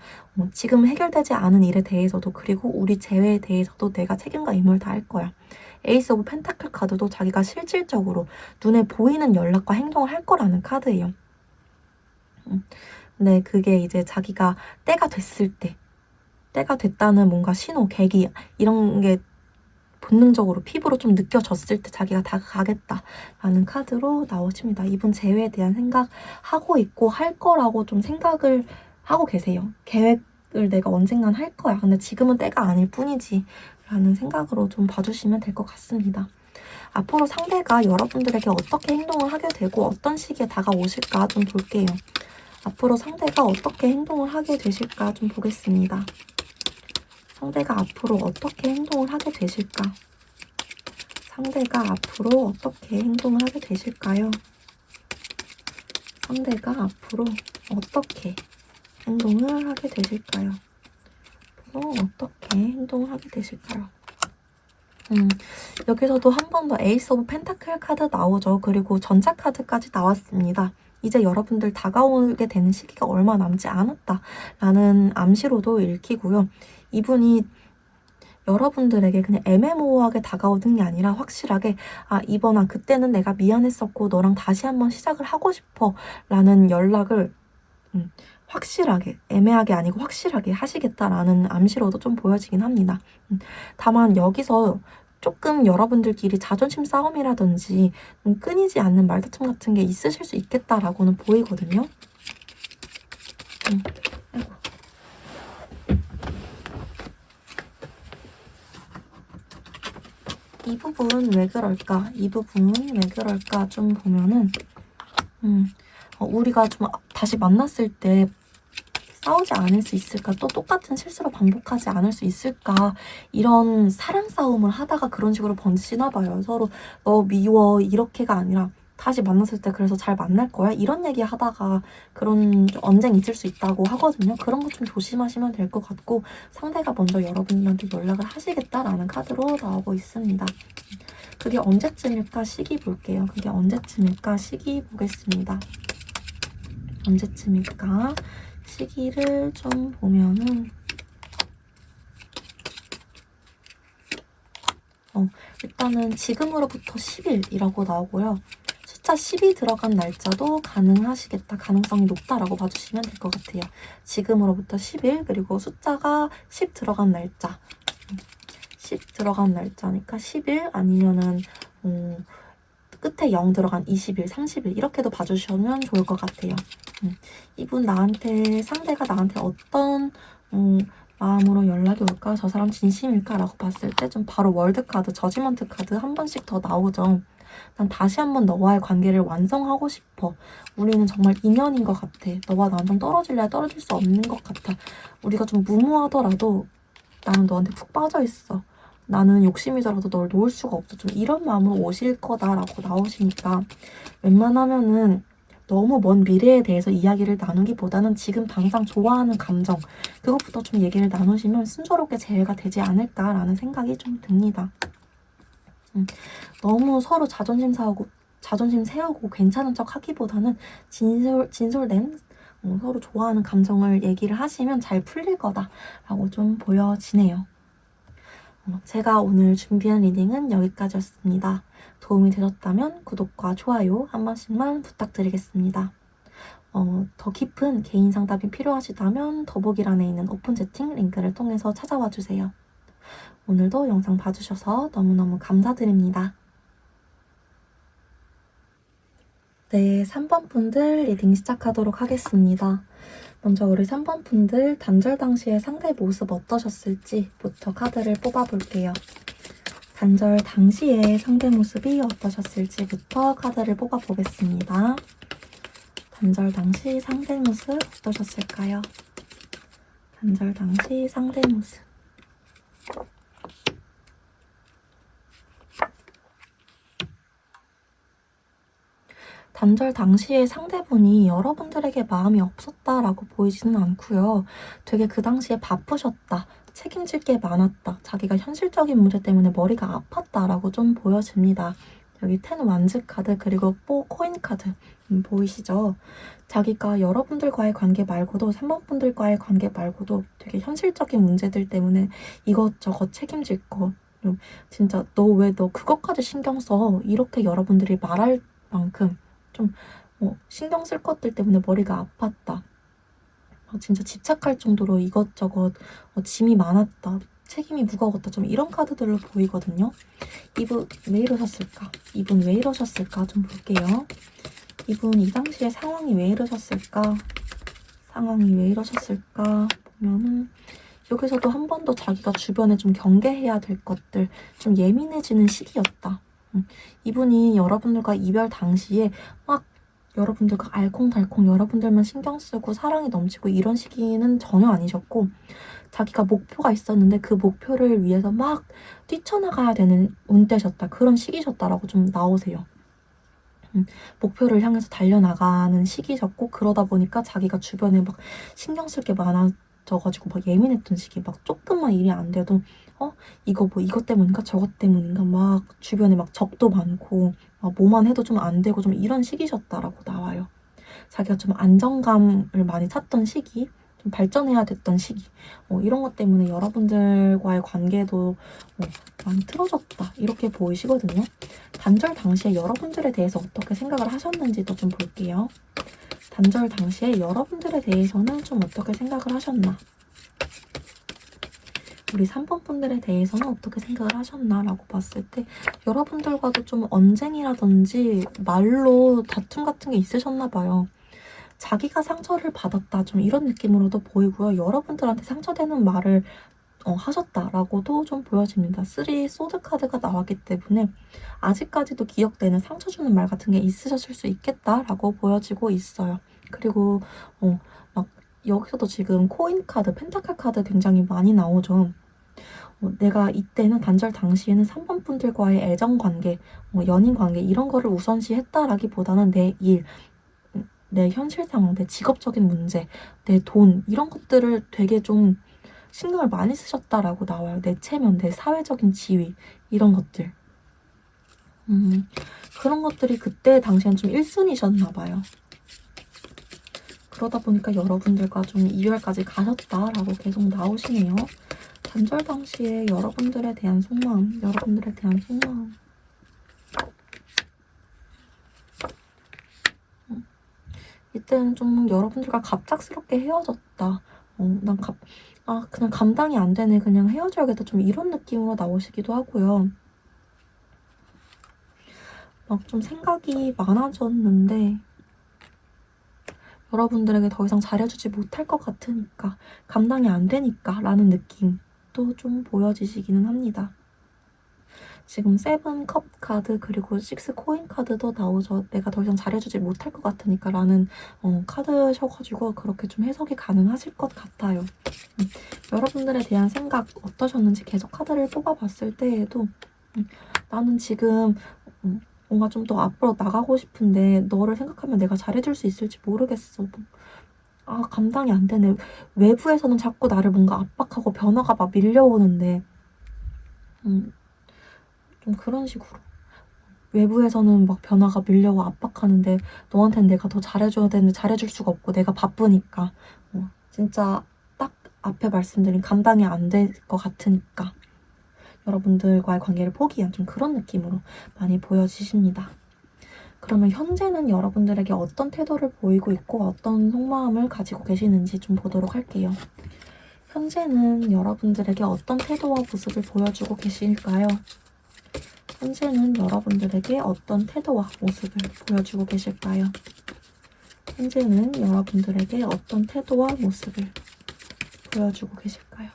지금 해결되지 않은 일에 대해서도, 그리고 우리 재회에 대해서도 내가 책임과 의무를 다 할 거야. 에이스 오브 펜타클 카드도 자기가 실질적으로 눈에 보이는 연락과 행동을 할 거라는 카드예요. 근데 그게 이제 자기가 때가 됐을 때, 때가 됐다는 뭔가 신호, 계기 이런 게 본능적으로 피부로 좀 느껴졌을 때 자기가 다가가겠다라는 카드로 나오십니다. 이분 재회에 대한 생각하고 있고 할 거라고 좀 생각을 하고 계세요. 계획을 내가 언젠간 할 거야. 근데 지금은 때가 아닐 뿐이지 라는 생각으로 좀 봐주시면 될 것 같습니다. 앞으로 상대가 여러분들에게 어떻게 행동을 하게 되고 어떤 시기에 다가오실까 좀 볼게요. 앞으로 상대가 어떻게 행동을 하게 되실까 좀 보겠습니다. 상대가 앞으로 어떻게 행동을 하게 되실까? 상대가 앞으로 어떻게 행동을 하게 되실까요? 상대가 앞으로 어떻게 행동을 하게 되실까요? 앞으로 어떻게 행동을 하게 되실까요? 여기서도 한 번 더 에이스 오브 펜타클 카드 나오죠. 그리고 전차 카드까지 나왔습니다. 이제 여러분들 다가오게 되는 시기가 얼마 남지 않았다라는 암시로도 읽히고요. 이분이 여러분들에게 그냥 애매모호하게 다가오는 게 아니라 확실하게 이번아 그때는 내가 미안했었고 너랑 다시 한번 시작을 하고 싶어 라는 연락을 확실하게, 애매하게 아니고 확실하게 하시겠다라는 암시로도 좀 보여지긴 합니다. 다만 여기서 조금 여러분들끼리 자존심 싸움이라든지 끊이지 않는 말다툼 같은 게 있으실 수 있겠다라고는 보이거든요. 아이고. 이 부분 왜 그럴까? 이 부분 왜 그럴까? 좀 보면은 우리가 좀 다시 만났을 때 싸우지 않을 수 있을까? 또 똑같은 실수로 반복하지 않을 수 있을까? 이런 사랑 싸움을 하다가 그런 식으로 번지시나 봐요. 서로 너 미워 이렇게가 아니라 다시 만났을 때 그래서 잘 만날 거야? 이런 얘기 하다가 그런 언쟁이 있을 수 있다고 하거든요. 그런 거 좀 조심하시면 될 것 같고 상대가 먼저 여러분한테 연락을 하시겠다라는 카드로 나오고 있습니다. 그게 언제쯤일까 시기 볼게요. 그게 언제쯤일까 시기 보겠습니다. 언제쯤일까 시기를 좀 보면은 일단은 지금으로부터 10일이라고 나오고요. 숫자 10이 들어간 날짜도 가능하시겠다, 가능성이 높다라고 봐주시면 될 것 같아요. 지금으로부터 10일, 그리고 숫자가 10 들어간 날짜. 10 들어간 날짜니까 10일 아니면은 끝에 0 들어간 20일, 30일 이렇게도 봐주시면 좋을 것 같아요. 이분 상대가 나한테 어떤 마음으로 연락이 올까? 저 사람 진심일까? 라고 봤을 때 좀 바로 월드카드, 저지먼트 카드 한 번씩 더 나오죠. 난 다시 한번 너와의 관계를 완성하고 싶어. 우리는 정말 인연인 것 같아. 너와 나랑 떨어질래야 떨어질 수 없는 것 같아. 우리가 좀 무모하더라도 나는 너한테 푹 빠져 있어. 나는 욕심이더라도 널 놓을 수가 없어. 좀 이런 마음으로 오실 거다라고 나오시니까 웬만하면은 너무 먼 미래에 대해서 이야기를 나누기보다는 지금 당장 좋아하는 감정 그것부터 좀 얘기를 나누시면 순조롭게 재회가 되지 않을까라는 생각이 좀 듭니다. 너무 서로 자존심 세우고 괜찮은 척 하기보다는 진솔된 서로 좋아하는 감정을 얘기를 하시면 잘 풀릴 거다라고 좀 보여지네요. 제가 오늘 준비한 리딩은 여기까지였습니다. 도움이 되셨다면 구독과 좋아요 한 번씩만 부탁드리겠습니다. 더 깊은 개인 상담이 필요하시다면 더보기란에 있는 오픈 채팅 링크를 통해서 찾아와 주세요. 오늘도 영상 봐주셔서 너무너무 감사드립니다. 네, 3번 분들 리딩 시작하도록 하겠습니다. 먼저 우리 3번 분들 단절 당시의 상대 모습 어떠셨을지부터 카드를 뽑아볼게요. 단절 당시의 상대 모습이 어떠셨을지부터 카드를 뽑아보겠습니다. 단절 당시 상대 모습 어떠셨을까요? 단절 당시 상대 모습. 단절 당시에 상대분이 여러분들에게 마음이 없었다라고 보이지는 않고요. 되게 그 당시에 바쁘셨다, 책임질 게 많았다, 자기가 현실적인 문제 때문에 머리가 아팠다라고 좀 보여집니다. 여기 10 완즈 카드 그리고 4 코인 카드 보이시죠? 자기가 여러분들과의 관계 말고도 3번 분들과의 관계 말고도 되게 현실적인 문제들 때문에 이것저것 책임질 거, 진짜 너 왜 너 그것까지 신경 써? 이렇게 여러분들이 말할 만큼 좀 신경 쓸 것들 때문에 머리가 아팠다. 진짜 집착할 정도로 이것저것 짐이 많았다. 책임이 무거웠다. 좀 이런 카드들로 보이거든요. 이분 왜 이러셨을까? 이분 왜 이러셨을까? 좀 볼게요. 이분 이 당시에 상황이 왜 이러셨을까? 상황이 왜 이러셨을까? 보면은 여기서도 한 번 더 자기가 주변에 좀 경계해야 될 것들, 좀 예민해지는 시기였다. 이분이 여러분들과 이별 당시에 막 여러분들과 알콩달콩 여러분들만 신경 쓰고 사랑이 넘치고 이런 시기는 전혀 아니셨고, 자기가 목표가 있었는데 그 목표를 위해서 막 뛰쳐나가야 되는 운때셨다. 그런 시기셨다라고 좀 나오세요. 목표를 향해서 달려나가는 시기셨고, 그러다 보니까 자기가 주변에 막 신경 쓸 게 많아져가지고 막 예민했던 시기, 막 조금만 일이 안 돼도 이거 뭐 이것 때문인가 저것 때문인가 막 주변에 막 적도 많고 뭐만 해도 좀 안 되고 좀 이런 시기셨다라고 나와요. 자기가 좀 안정감을 많이 찾던 시기, 좀 발전해야 됐던 시기, 이런 것 때문에 여러분들과의 관계도 많이 틀어졌다 이렇게 보이시거든요. 단절 당시에 여러분들에 대해서 어떻게 생각을 하셨는지도 좀 볼게요. 단절 당시에 여러분들에 대해서는 좀 어떻게 생각을 하셨나? 우리 3번 분들에 대해서는 어떻게 생각을 하셨나라고 봤을 때, 여러분들과도 좀 언쟁이라든지 말로 다툼 같은 게 있으셨나 봐요. 자기가 상처를 받았다 좀 이런 느낌으로도 보이고요. 여러분들한테 상처되는 말을 하셨다라고도 좀 보여집니다. 3 소드 카드가 나왔기 때문에 아직까지도 기억되는 상처 주는 말 같은 게 있으셨을 수 있겠다라고 보여지고 있어요. 그리고 막 여기서도 지금 코인 카드, 펜타클 카드 굉장히 많이 나오죠. 내가 이때는 단절 당시에는 3번 분들과의 애정 관계, 연인 관계 이런 거를 우선시했다라기보다는 내 일, 내 현실 상황, 내 직업적인 문제, 내 돈 이런 것들을 되게 좀 신경을 많이 쓰셨다라고 나와요. 내 체면, 내 사회적인 지위 이런 것들. 그런 것들이 그때 당시엔 좀 1순위셨나 봐요. 그러다 보니까 여러분들과 좀 이별까지 가셨다라고 계속 나오시네요. 단절 당시에 여러분들에 대한 속마음, 여러분들에 대한 속마음. 이때는 좀 여러분들과 갑작스럽게 헤어졌다. 그냥 감당이 안 되네. 그냥 헤어져야겠다. 좀 이런 느낌으로 나오시기도 하고요. 막 좀 생각이 많아졌는데 여러분들에게 더 이상 잘해주지 못할 것 같으니까, 감당이 안 되니까 라는 느낌도 좀 보여지시기는 합니다. 지금 7 컵 카드 그리고 6 코인 카드도 나오죠. 내가 더 이상 잘해주지 못할 것 같으니까 라는 카드셔가지고 그렇게 좀 해석이 가능하실 것 같아요. 여러분들에 대한 생각 어떠셨는지 계속 카드를 뽑아봤을 때에도 나는 지금 뭔가 좀 더 앞으로 나가고 싶은데 너를 생각하면 내가 잘해줄 수 있을지 모르겠어. 감당이 안 되네. 외부에서는 자꾸 나를 뭔가 압박하고 변화가 막 밀려오는데 좀 그런 식으로 외부에서는 막 변화가 밀려와 압박하는데 너한테는 내가 더 잘해줘야 되는데 잘해줄 수가 없고 내가 바쁘니까 진짜 딱 앞에 말씀드린 감당이 안 될 것 같으니까 여러분들과의 관계를 포기한 좀 그런 느낌으로 많이 보여지십니다. 그러면 현재는 여러분들에게 어떤 태도를 보이고 있고 어떤 속마음을 가지고 계시는지 좀 보도록 할게요. 현재는 여러분들에게 어떤 태도와 모습을 보여주고 계실까요? 현재는 여러분들에게 어떤 태도와 모습을 보여주고 계실까요? 현재는 여러분들에게 어떤 태도와 모습을 보여주고 계실까요?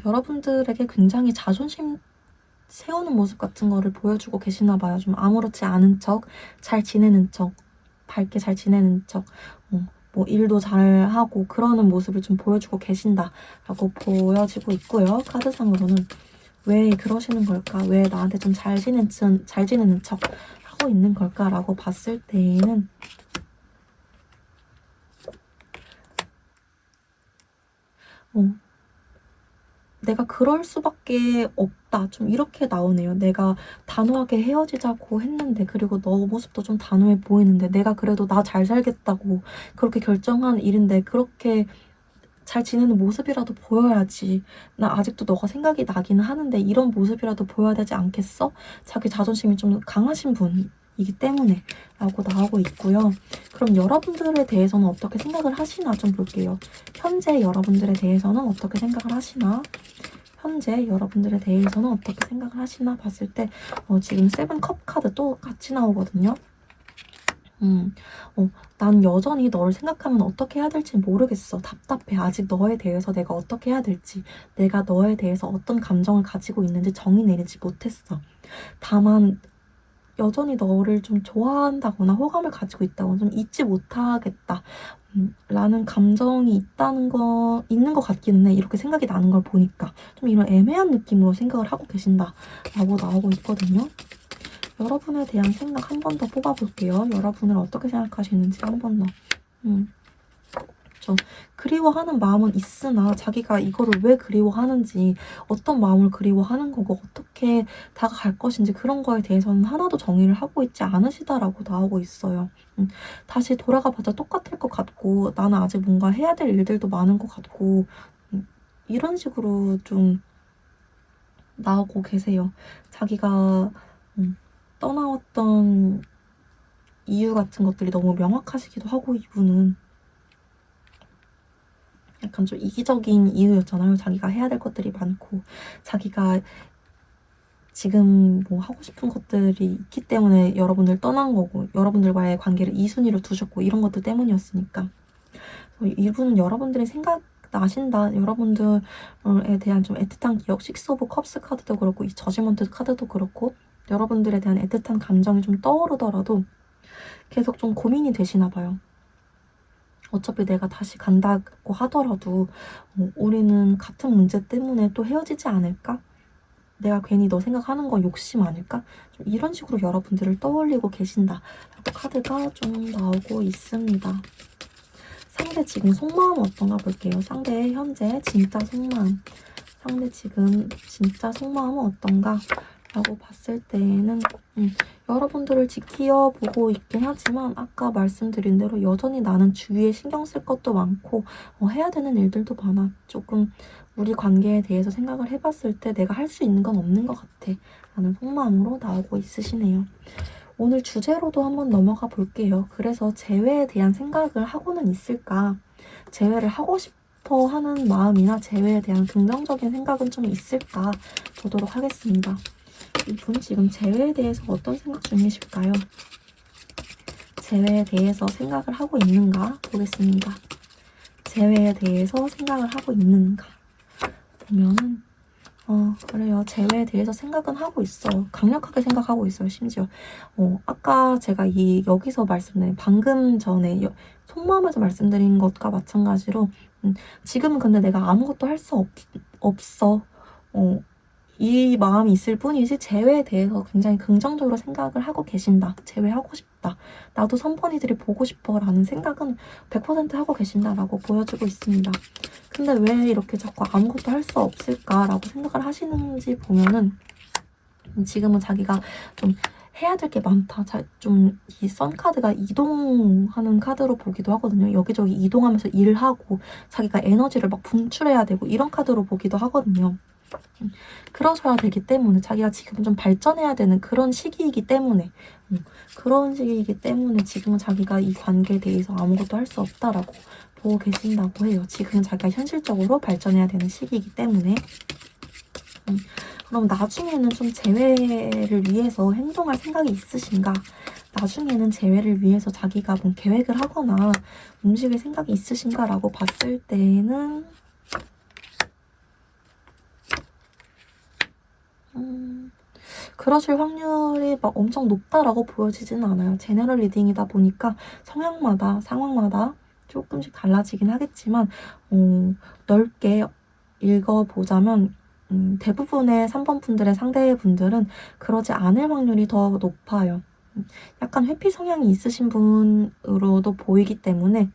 여러분들에게 굉장히 자존심 세우는 모습 같은 거를 보여주고 계시나 봐요. 좀 아무렇지 않은 척, 잘 지내는 척, 밝게 잘 지내는 척, 뭐 일도 잘하고 그러는 모습을 좀 보여주고 계신다라고 보여지고 있고요. 카드상으로는 왜 그러시는 걸까? 왜 나한테 좀 잘 지내는 척 하고 있는 걸까라고 봤을 때에는 내가 그럴 수밖에 없다. 좀 이렇게 나오네요. 내가 단호하게 헤어지자고 했는데, 그리고 너 모습도 좀 단호해 보이는데, 내가 그래도 나 잘 살겠다고 그렇게 결정한 일인데 그렇게 잘 지내는 모습이라도 보여야지. 나 아직도 너가 생각이 나기는 하는데 이런 모습이라도 보여야 되지 않겠어? 자기 자존심이 좀 강하신 분이기 때문에 라고 나오고 있고요. 그럼 여러분들에 대해서는 어떻게 생각을 하시나 좀 볼게요. 현재 여러분들에 대해서는 어떻게 생각을 하시나? 현재 여러분들에 대해서는 어떻게 생각을 하시나 봤을 때 지금 세븐컵 카드도 같이 나오거든요. 난 여전히 너를 생각하면 어떻게 해야 될지 모르겠어. 답답해. 아직 너에 대해서 내가 어떻게 해야 될지, 내가 너에 대해서 어떤 감정을 가지고 있는지 정의 내리지 못했어. 다만 여전히 너를 좀 좋아한다거나 호감을 가지고 있다거나 좀 잊지 못하겠다. 라는 감정이 있는 것 같기는 해. 이렇게 생각이 나는 걸 보니까. 좀 이런 애매한 느낌으로 생각을 하고 계신다. 라고 나오고 있거든요. 여러분에 대한 생각 한 번 더 뽑아볼게요. 여러분을 어떻게 생각하시는지 한 번 더. 그리워하는 마음은 있으나 자기가 이거를 왜 그리워하는지, 어떤 마음을 그리워하는 거고 어떻게 다가갈 것인지 그런 거에 대해서는 하나도 정의를 하고 있지 않으시다라고 나오고 있어요. 다시 돌아가봐도 똑같을 것 같고 나는 아직 뭔가 해야 될 일들도 많은 것 같고 이런 식으로 좀 나오고 계세요. 자기가 떠나왔던 이유 같은 것들이 너무 명확하시기도 하고 이분은 약간 좀 이기적인 이유였잖아요. 자기가 해야 될 것들이 많고 자기가 지금 뭐 하고 싶은 것들이 있기 때문에 여러분들 떠난 거고 여러분들과의 관계를 2순위로 두셨고 이런 것들 때문이었으니까 이분은 여러분들이 생각 나신다. 여러분들에 대한 좀 애틋한 기억, 식스 오브 컵스 카드도 그렇고 이 저지먼트 카드도 그렇고 여러분들에 대한 애틋한 감정이 좀 떠오르더라도 계속 좀 고민이 되시나 봐요. 어차피 내가 다시 간다고 하더라도 우리는 같은 문제 때문에 또 헤어지지 않을까? 내가 괜히 너 생각하는 거 욕심 아닐까? 좀 이런 식으로 여러분들을 떠올리고 계신다 라고 카드가 좀 나오고 있습니다. 상대 지금 속마음 어떤가 볼게요. 상대의 현재 진짜 속마음. 상대 지금 진짜 속마음은 어떤가? 라고 봤을 때에는 여러분들을 지켜보고 있긴 하지만 아까 말씀드린 대로 여전히 나는 주위에 신경 쓸 것도 많고 해야 되는 일들도 많아. 조금 우리 관계에 대해서 생각을 해봤을 때 내가 할 수 있는 건 없는 것 같아 라는 속마음으로 나오고 있으시네요. 오늘 주제로도 한번 넘어가 볼게요. 그래서 재회에 대한 생각을 하고는 있을까? 재회를 하고 싶어 하는 마음이나 재회에 대한 긍정적인 생각은 좀 있을까? 보도록 하겠습니다. 이분 지금 재회에 대해서 어떤 생각 중이실까요? 재회에 대해서 생각을 하고 있는가? 보겠습니다. 재회에 대해서 생각을 하고 있는가? 보면은 그래요. 재회에 대해서 생각은 하고 있어요. 강력하게 생각하고 있어요, 심지어. 아까 제가 여기서 말씀드린, 방금 전에 속마음에서 말씀드린 것과 마찬가지로, 지금은 근데 내가 아무것도 할 수 없어. 이 마음이 있을 뿐이지 재회에 대해서 굉장히 긍정적으로 생각을 하고 계신다. 재회하고 싶다. 나도 선번이들이 보고 싶어 라는 생각은 100% 하고 계신다라고 보여주고 있습니다. 근데 왜 이렇게 자꾸 아무것도 할 수 없을까라고 생각을 하시는지 보면은 지금은 자기가 좀 해야 될 게 많다. 좀 이 선 카드가 이동하는 카드로 보기도 하거든요. 여기저기 이동하면서 일하고 자기가 에너지를 막 분출해야 되고 이런 카드로 보기도 하거든요. 그러셔야 되기 때문에 자기가 지금 좀 발전해야 되는 그런 시기이기 때문에 그런 시기이기 때문에 지금은 자기가 이 관계에 대해서 아무것도 할 수 없다라고 보고 계신다고 해요. 지금은 자기가 현실적으로 발전해야 되는 시기이기 때문에 그럼 나중에는 좀 재회를 위해서 행동할 생각이 있으신가? 나중에는 재회를 위해서 자기가 뭐 계획을 하거나 움직일 생각이 있으신가? 라고 봤을 때는 그러실 확률이 막 엄청 높다라고 보여지지는 않아요. 제너럴 리딩이다 보니까 성향마다, 상황마다 조금씩 달라지긴 하겠지만 넓게 읽어보자면 대부분의 3번 분들의 상대분들은 그러지 않을 확률이 더 높아요. 약간 회피 성향이 있으신 분으로도 보이기 때문에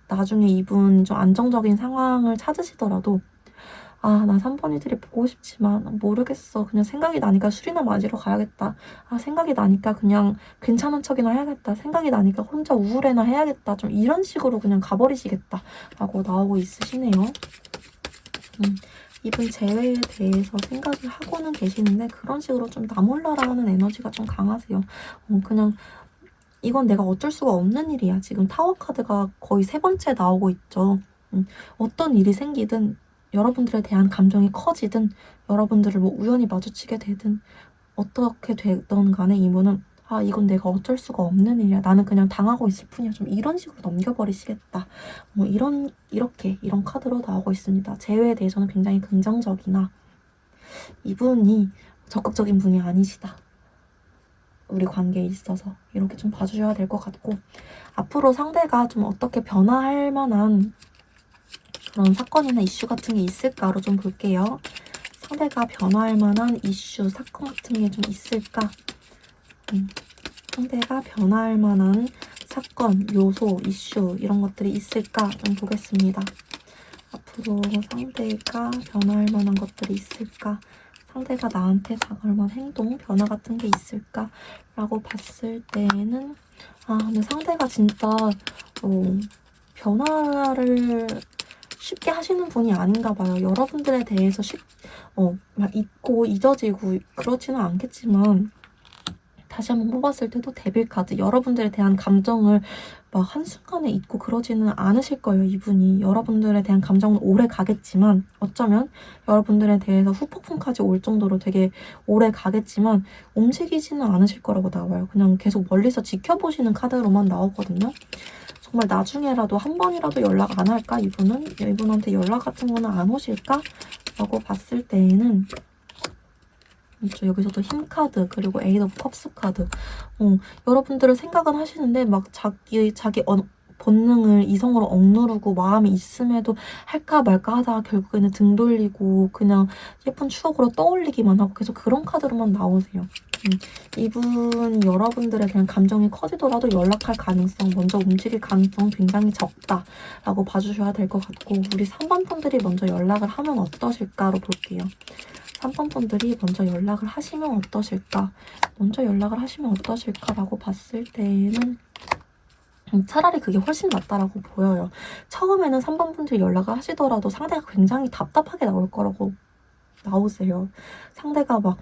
나중에 이분 좀 안정적인 상황을 찾으시더라도 아, 나 3번이들이 보고 싶지만 모르겠어. 그냥 생각이 나니까 술이나 마시러 가야겠다. 아, 생각이 나니까 그냥 괜찮은 척이나 해야겠다. 생각이 나니까 혼자 우울해나 해야겠다. 좀 이런 식으로 그냥 가버리시겠다 라고 나오고 있으시네요. 이분 재회에 대해서 생각을 하고는 계시는데 그런 식으로 좀 나 몰라라 하는 에너지가 좀 강하세요. 그냥 이건 내가 어쩔 수가 없는 일이야. 지금 타워 카드가 거의 3번째 나오고 있죠. 어떤 일이 생기든 여러분들에 대한 감정이 커지든 여러분들을 뭐 우연히 마주치게 되든 어떻게 되든 간에 이분은 아, 이건 내가 어쩔 수가 없는 일이야. 나는 그냥 당하고 있을 뿐이야. 좀 이런 식으로 넘겨버리시겠다. 뭐 이런 카드로 나오고 있습니다. 재회에 대해서는 굉장히 긍정적이나 이분이 적극적인 분이 아니시다. 우리 관계에 있어서 이렇게 좀 봐주셔야 될 것 같고, 앞으로 상대가 좀 어떻게 변화할 만한 그런 사건이나 이슈 같은 게 있을까로 좀 볼게요. 상대가 변화할 만한 이슈, 사건 같은 게 좀 있을까? 상대가 변화할 만한 사건, 요소, 이슈 이런 것들이 있을까 좀 보겠습니다. 앞으로 상대가 변화할 만한 것들이 있을까? 상대가 나한테 다가올 만한 행동, 변화 같은 게 있을까? 라고 봤을 때는 근데 상대가 진짜 변화를 쉽게 하시는 분이 아닌가 봐요. 여러분들에 대해서 막 잊고 잊어지고 그러지는 않겠지만 다시 한번 뽑았을 때도 데빌 카드, 여러분들에 대한 감정을 막 한순간에 잊고 그러지는 않으실 거예요. 이분이 여러분들에 대한 감정은 오래 가겠지만, 어쩌면 여러분들에 대해서 후폭풍까지 올 정도로 되게 오래 가겠지만 움직이지는 않으실 거라고 나와요. 그냥 계속 멀리서 지켜보시는 카드로만 나오거든요. 정말 나중에라도 한 번이라도 연락 안 할까? 이분한테 연락 같은 거는 안 오실까? 라고 봤을 때에는 여기서도 힘 카드, 그리고 에이드 오브 컵스 카드. 여러분들을 생각은 하시는데 막 자기 본능을 이성으로 억누르고 마음이 있음에도 할까 말까 하다가 결국에는 등 돌리고 그냥 예쁜 추억으로 떠올리기만 하고 계속 그런 카드로만 나오세요. 이분이 여러분들에 대한 감정이 커지더라도 연락할 가능성, 먼저 움직일 가능성 굉장히 적다라고 봐주셔야 될 것 같고, 우리 3번 분들이 먼저 연락을 하면 어떠실까로 볼게요. 3번 분들이 먼저 연락을 하시면 어떠실까? 먼저 연락을 하시면 어떠실까라고 봤을 때는 차라리 그게 훨씬 낫다라고 보여요. 처음에는 3번 분들이 연락을 하시더라도 상대가 굉장히 답답하게 나올 거라고 나오세요. 상대가 막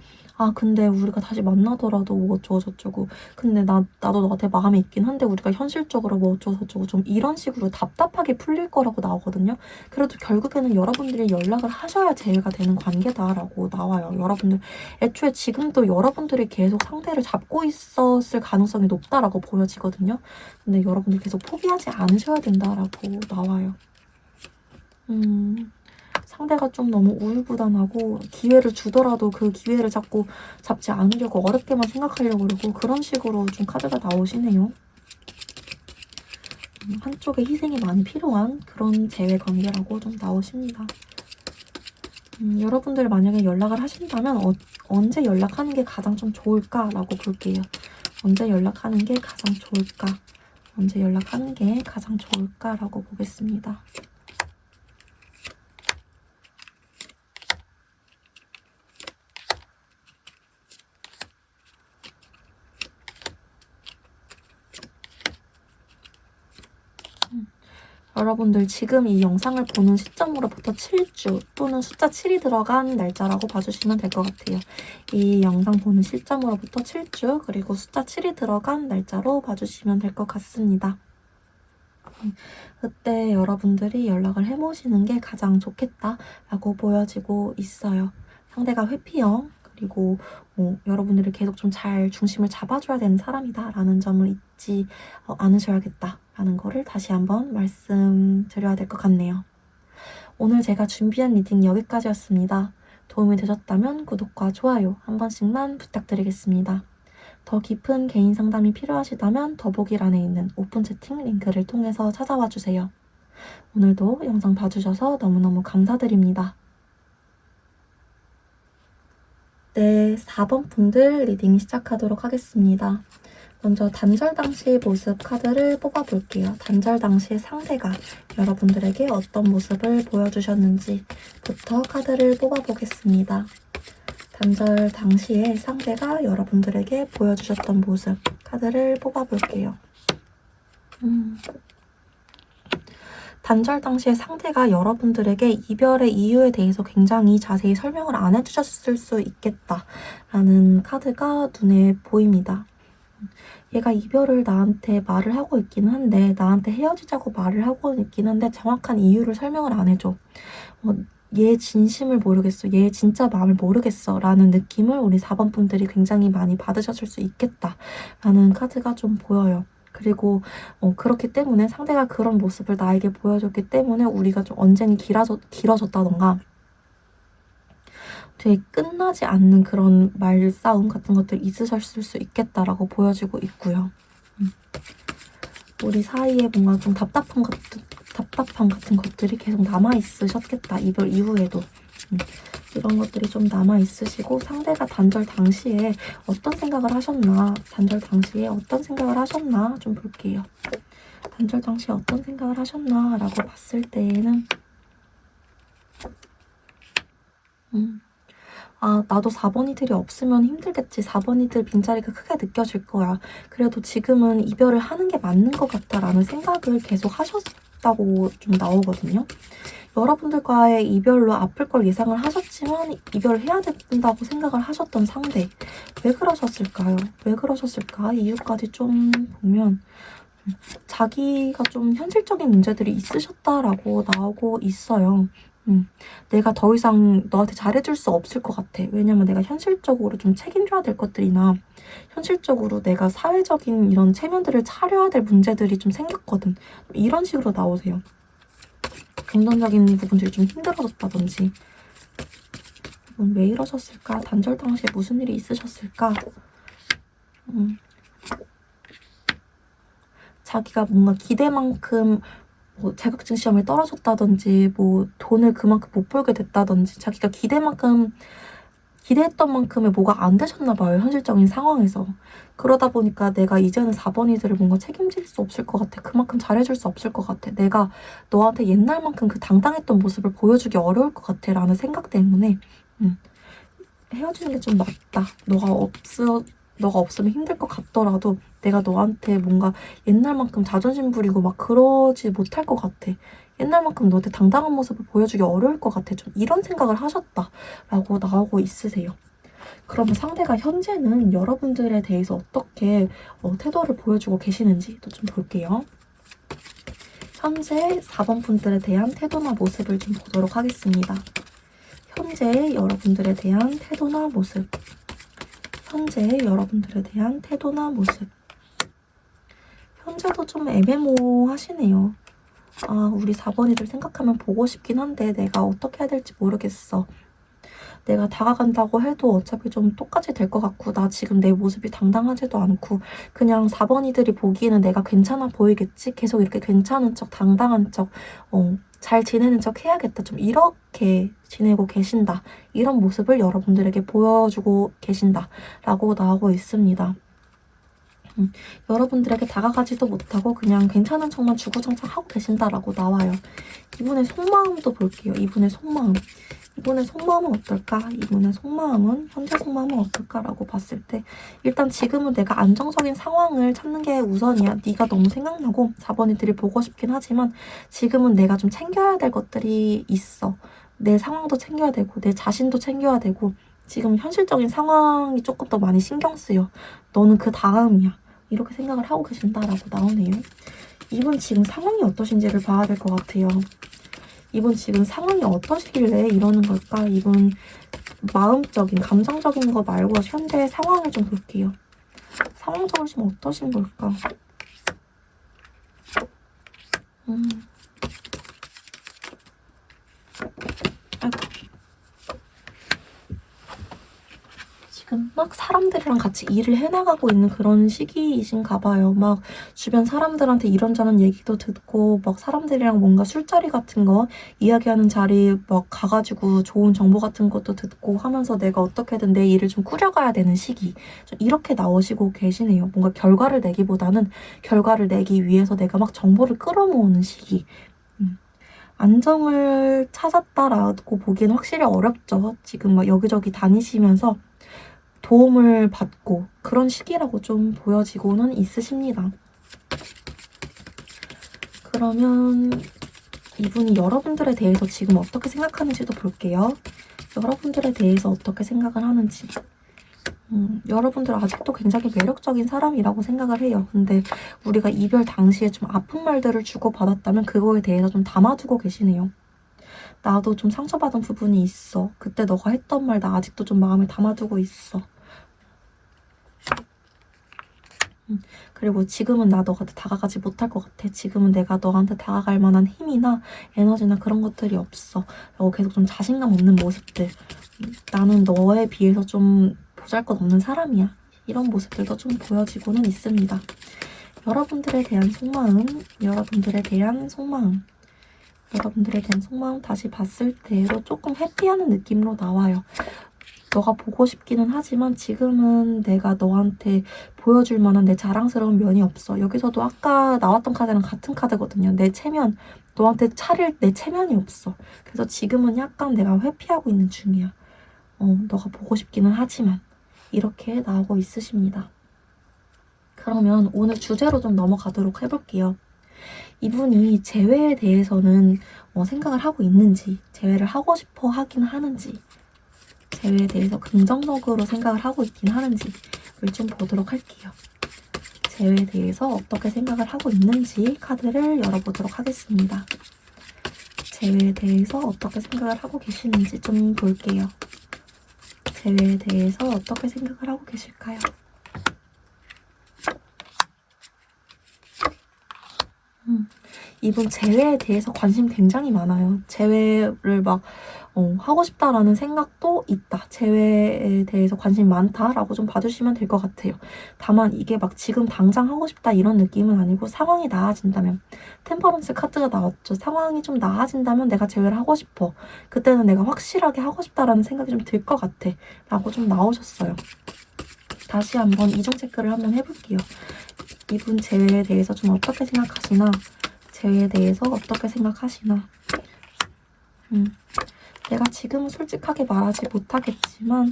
근데 우리가 다시 만나더라도 뭐 어쩌고저쩌고, 근데 나도 너한테 마음이 있긴 한데 우리가 현실적으로 뭐 어쩌고저쩌고 좀 이런 식으로 답답하게 풀릴 거라고 나오거든요. 그래도 결국에는 여러분들이 연락을 하셔야 재회가 되는 관계다라고 나와요. 여러분들 애초에 지금도 여러분들이 계속 상대를 잡고 있었을 가능성이 높다라고 보여지거든요. 근데 여러분들 계속 포기하지 않으셔야 된다라고 나와요. 상대가 좀 너무 우유부단하고 기회를 주더라도 그 기회를 자꾸 잡지 않으려고 어렵게만 생각하려고 그러고 그런 식으로 좀 카드가 나오시네요. 한쪽에 희생이 많이 필요한 그런 재회 관계라고 좀 나오십니다. 여러분들 만약에 연락을 하신다면 언제 연락하는 게 가장 좀 좋을까라고 볼게요. 언제 연락하는 게 가장 좋을까? 언제 연락하는 게 가장 좋을까라고 보겠습니다. 여러분들 지금 이 영상을 보는 시점으로부터 7주 또는 숫자 7이 들어간 날짜라고 봐주시면 될 것 같아요. 이 영상 보는 시점으로부터 7주 그리고 숫자 7이 들어간 날짜로 봐주시면 될 것 같습니다. 그때 여러분들이 연락을 해보시는 게 가장 좋겠다라고 보여지고 있어요. 상대가 회피형, 그리고 여러분들이 계속 좀 잘 중심을 잡아줘야 되는 사람이다라는 점을 잊지 않으셔야겠다라는 거를 다시 한번 말씀드려야 될 것 같네요. 오늘 제가 준비한 리딩 여기까지였습니다. 도움이 되셨다면 구독과 좋아요 한 번씩만 부탁드리겠습니다. 더 깊은 개인 상담이 필요하시다면 더보기란에 있는 오픈 채팅 링크를 통해서 찾아와 주세요. 오늘도 영상 봐주셔서 너무너무 감사드립니다. 네, 4번 분들 리딩 시작하도록 하겠습니다. 먼저 단절 당시의 모습 카드를 뽑아볼게요. 단절 당시의 상대가 여러분들에게 어떤 모습을 보여주셨는지부터 카드를 뽑아보겠습니다. 단절 당시에 상대가 여러분들에게 보여주셨던 모습 카드를 뽑아볼게요. 단절 당시에 상대가 여러분들에게 이별의 이유에 대해서 굉장히 자세히 설명을 안 해주셨을 수 있겠다라는 카드가 눈에 보입니다. 얘가 이별을 나한테 말을 하고 있긴 한데, 나한테 헤어지자고 말을 하고 있긴 한데 정확한 이유를 설명을 안 해줘. 얘 진심을 모르겠어. 얘 진짜 마음을 모르겠어. 라는 느낌을 우리 4번 분들이 굉장히 많이 받으셨을 수 있겠다. 라는 카드가 좀 보여요. 그리고 그렇기 때문에 상대가 그런 모습을 나에게 보여줬기 때문에 우리가 좀 언쟁이 길어졌다던가 되게 끝나지 않는 그런 말싸움 같은 것들 있으셨을 수 있겠다라고 보여지고 있고요. 우리 사이에 뭔가 좀 답답함 같은 것들이 계속 남아있으셨겠다. 이별 이후에도. 이런 것들이 좀 남아있으시고 상대가 단절 당시에 어떤 생각을 하셨나 좀 볼게요. 단절 당시에 어떤 생각을 하셨나 라고 봤을 때에는 나도 4번이들이 없으면 힘들겠지. 4번이들 빈자리가 크게 느껴질 거야. 그래도 지금은 이별을 하는 게 맞는 것 같아 라는 생각을 계속 하셨다고 좀 나오거든요. 여러분들과의 이별로 아플 걸 예상을 하셨지만 이별을 해야 된다고 생각을 하셨던 상대. 왜 그러셨을까요? 왜 그러셨을까? 이유까지 좀 보면 자기가 좀 현실적인 문제들이 있으셨다라고 나오고 있어요. 내가 더 이상 너한테 잘해줄 수 없을 것 같아. 왜냐면 내가 현실적으로 좀 책임져야 될 것들이나 현실적으로 내가 사회적인 이런 체면들을 차려야 될 문제들이 좀 생겼거든. 이런 식으로 나오세요. 금전적인 부분들이 좀 힘들어졌다든지. 왜 이러셨을까? 단절 당시에 무슨 일이 있으셨을까? 자기가 뭔가 기대만큼 뭐 자격증 시험에 떨어졌다든지 뭐 돈을 그만큼 못 벌게 됐다든지 자기가 기대했던 만큼의 뭐가 안 되셨나 봐요. 현실적인 상황에서. 그러다 보니까 내가 이제는 4번이들을 뭔가 책임질 수 없을 것 같아. 그만큼 잘해줄 수 없을 것 같아. 내가 너한테 옛날만큼 그 당당했던 모습을 보여주기 어려울 것 같아. 라는 생각 때문에 헤어지는 게 좀 낫다. 너가 없으면 힘들 것 같더라도 내가 너한테 뭔가 옛날만큼 자존심 부리고 막 그러지 못할 것 같아. 옛날만큼 너한테 당당한 모습을 보여주기 어려울 것 같아. 좀 이런 생각을 하셨다라고 나오고 있으세요. 그러면 상대가 현재는 여러분들에 대해서 어떻게 태도를 보여주고 계시는지도 좀 볼게요. 현재 4번 분들에 대한 태도나 모습을 좀 보도록 하겠습니다. 현재 여러분들에 대한 태도나 모습. 현재 여러분들에 대한 태도나 모습. 현재도 좀 애매모호하시네요. 우리 4번이들 생각하면 보고 싶긴 한데 내가 어떻게 해야 될지 모르겠어. 내가 다가간다고 해도 어차피 좀 똑같이 될 것 같고 나 지금 내 모습이 당당하지도 않고 그냥 4번이들이 보기에는 내가 괜찮아 보이겠지? 계속 이렇게 괜찮은 척, 당당한 척, 잘 지내는 척 해야겠다. 좀 이렇게 지내고 계신다. 이런 모습을 여러분들에게 보여주고 계신다. 라고 나오고 있습니다. 여러분들에게 다가가지도 못하고 그냥 괜찮은 척만 주구장창 하고 계신다라고 나와요. 이분의 속마음도 볼게요. 이분의 속마음. 이분의 속마음은 어떨까? 이분의 속마음은 현재 속마음은 어떨까라고 봤을 때 일단 지금은 내가 안정적인 상황을 찾는 게 우선이야. 네가 너무 생각나고 4번이들이 보고 싶긴 하지만 지금은 내가 좀 챙겨야 될 것들이 있어. 내 상황도 챙겨야 되고 내 자신도 챙겨야 되고 지금 현실적인 상황이 조금 더 많이 신경 쓰여. 너는 그 다음이야. 이렇게 생각을 하고 계신다라고 나오네요. 이분 지금 상황이 어떠신지를 봐야 될 것 같아요. 이분 지금 상황이 어떠시길래 이러는 걸까? 이분 마음적인, 감정적인 거 말고 현재 상황을 좀 볼게요. 상황적으로 좀 어떠신 걸까? 아이고. 지금 막 사람들이랑 같이 일을 해나가고 있는 그런 시기이신가 봐요. 막 주변 사람들한테 이런저런 얘기도 듣고 막 사람들이랑 뭔가 술자리 같은 거 이야기하는 자리 막 가가지고 좋은 정보 같은 것도 듣고 하면서 내가 어떻게든 내 일을 좀 꾸려가야 되는 시기. 좀 이렇게 나오시고 계시네요. 뭔가 결과를 내기보다는 결과를 내기 위해서 내가 막 정보를 끌어모으는 시기. 안정을 찾았다라고 보기엔 확실히 어렵죠. 지금 막 여기저기 다니시면서 도움을 받고 그런 시기라고 좀 보여지고는 있으십니다. 그러면 이분이 여러분들에 대해서 지금 어떻게 생각하는지도 볼게요. 여러분들에 대해서 어떻게 생각을 하는지. 여러분들 아직도 굉장히 매력적인 사람이라고 생각을 해요. 근데 우리가 이별 당시에 좀 아픈 말들을 주고받았다면 그거에 대해서 좀 담아두고 계시네요. 나도 좀 상처받은 부분이 있어. 그때 너가 했던 말 나 아직도 좀 마음에 담아두고 있어. 그리고 지금은 나 너한테 다가가지 못할 것 같아. 지금은 내가 너한테 다가갈 만한 힘이나 에너지나 그런 것들이 없어. 라고 계속 좀 자신감 없는 모습들. 나는 너에 비해서 좀 보잘것없는 사람이야. 이런 모습들도 좀 보여지고는 있습니다. 여러분들에 대한 속마음, 여러분들에 대한 속마음. 여러분들에 대한 속마음 다시 봤을 때도 조금 해피하는 느낌으로 나와요. 너가 보고 싶기는 하지만 지금은 내가 너한테 보여줄 만한 내 자랑스러운 면이 없어. 여기서도 아까 나왔던 카드랑 같은 카드거든요. 내 체면, 너한테 차릴 내 체면이 없어. 그래서 지금은 약간 내가 회피하고 있는 중이야. 너가 보고 싶기는 하지만 이렇게 나오고 있으십니다. 그러면 오늘 주제로 좀 넘어가도록 해볼게요. 이분이 재회에 대해서는 생각을 하고 있는지, 재회를 하고 싶어 하긴 하는지, 재회에 대해서 긍정적으로 생각을 하고 있긴 하는지를 좀 보도록 할게요. 재회에 대해서 어떻게 생각을 하고 있는지 카드를 열어보도록 하겠습니다. 재회에 대해서 어떻게 생각을 하고 계시는지 좀 볼게요. 재회에 대해서 어떻게 생각을 하고 계실까요? 이분 재회에 대해서 관심 굉장히 많아요. 재회를 막 하고 싶다라는 생각도 있다. 재회에 대해서 관심이 많다라고 좀 봐주시면 될 것 같아요. 다만 이게 막 지금 당장 하고 싶다 이런 느낌은 아니고 상황이 나아진다면 템퍼런스 카드가 나왔죠. 상황이 좀 나아진다면 내가 재회를 하고 싶어. 그때는 내가 확실하게 하고 싶다라는 생각이 좀 들 것 같아. 라고 좀 나오셨어요. 다시 한번 이중 체크를 한번 해볼게요. 이분 재회에 대해서 좀 어떻게 생각하시나? 재회에 대해서 어떻게 생각하시나? 내가 지금은 솔직하게 말하지 못하겠지만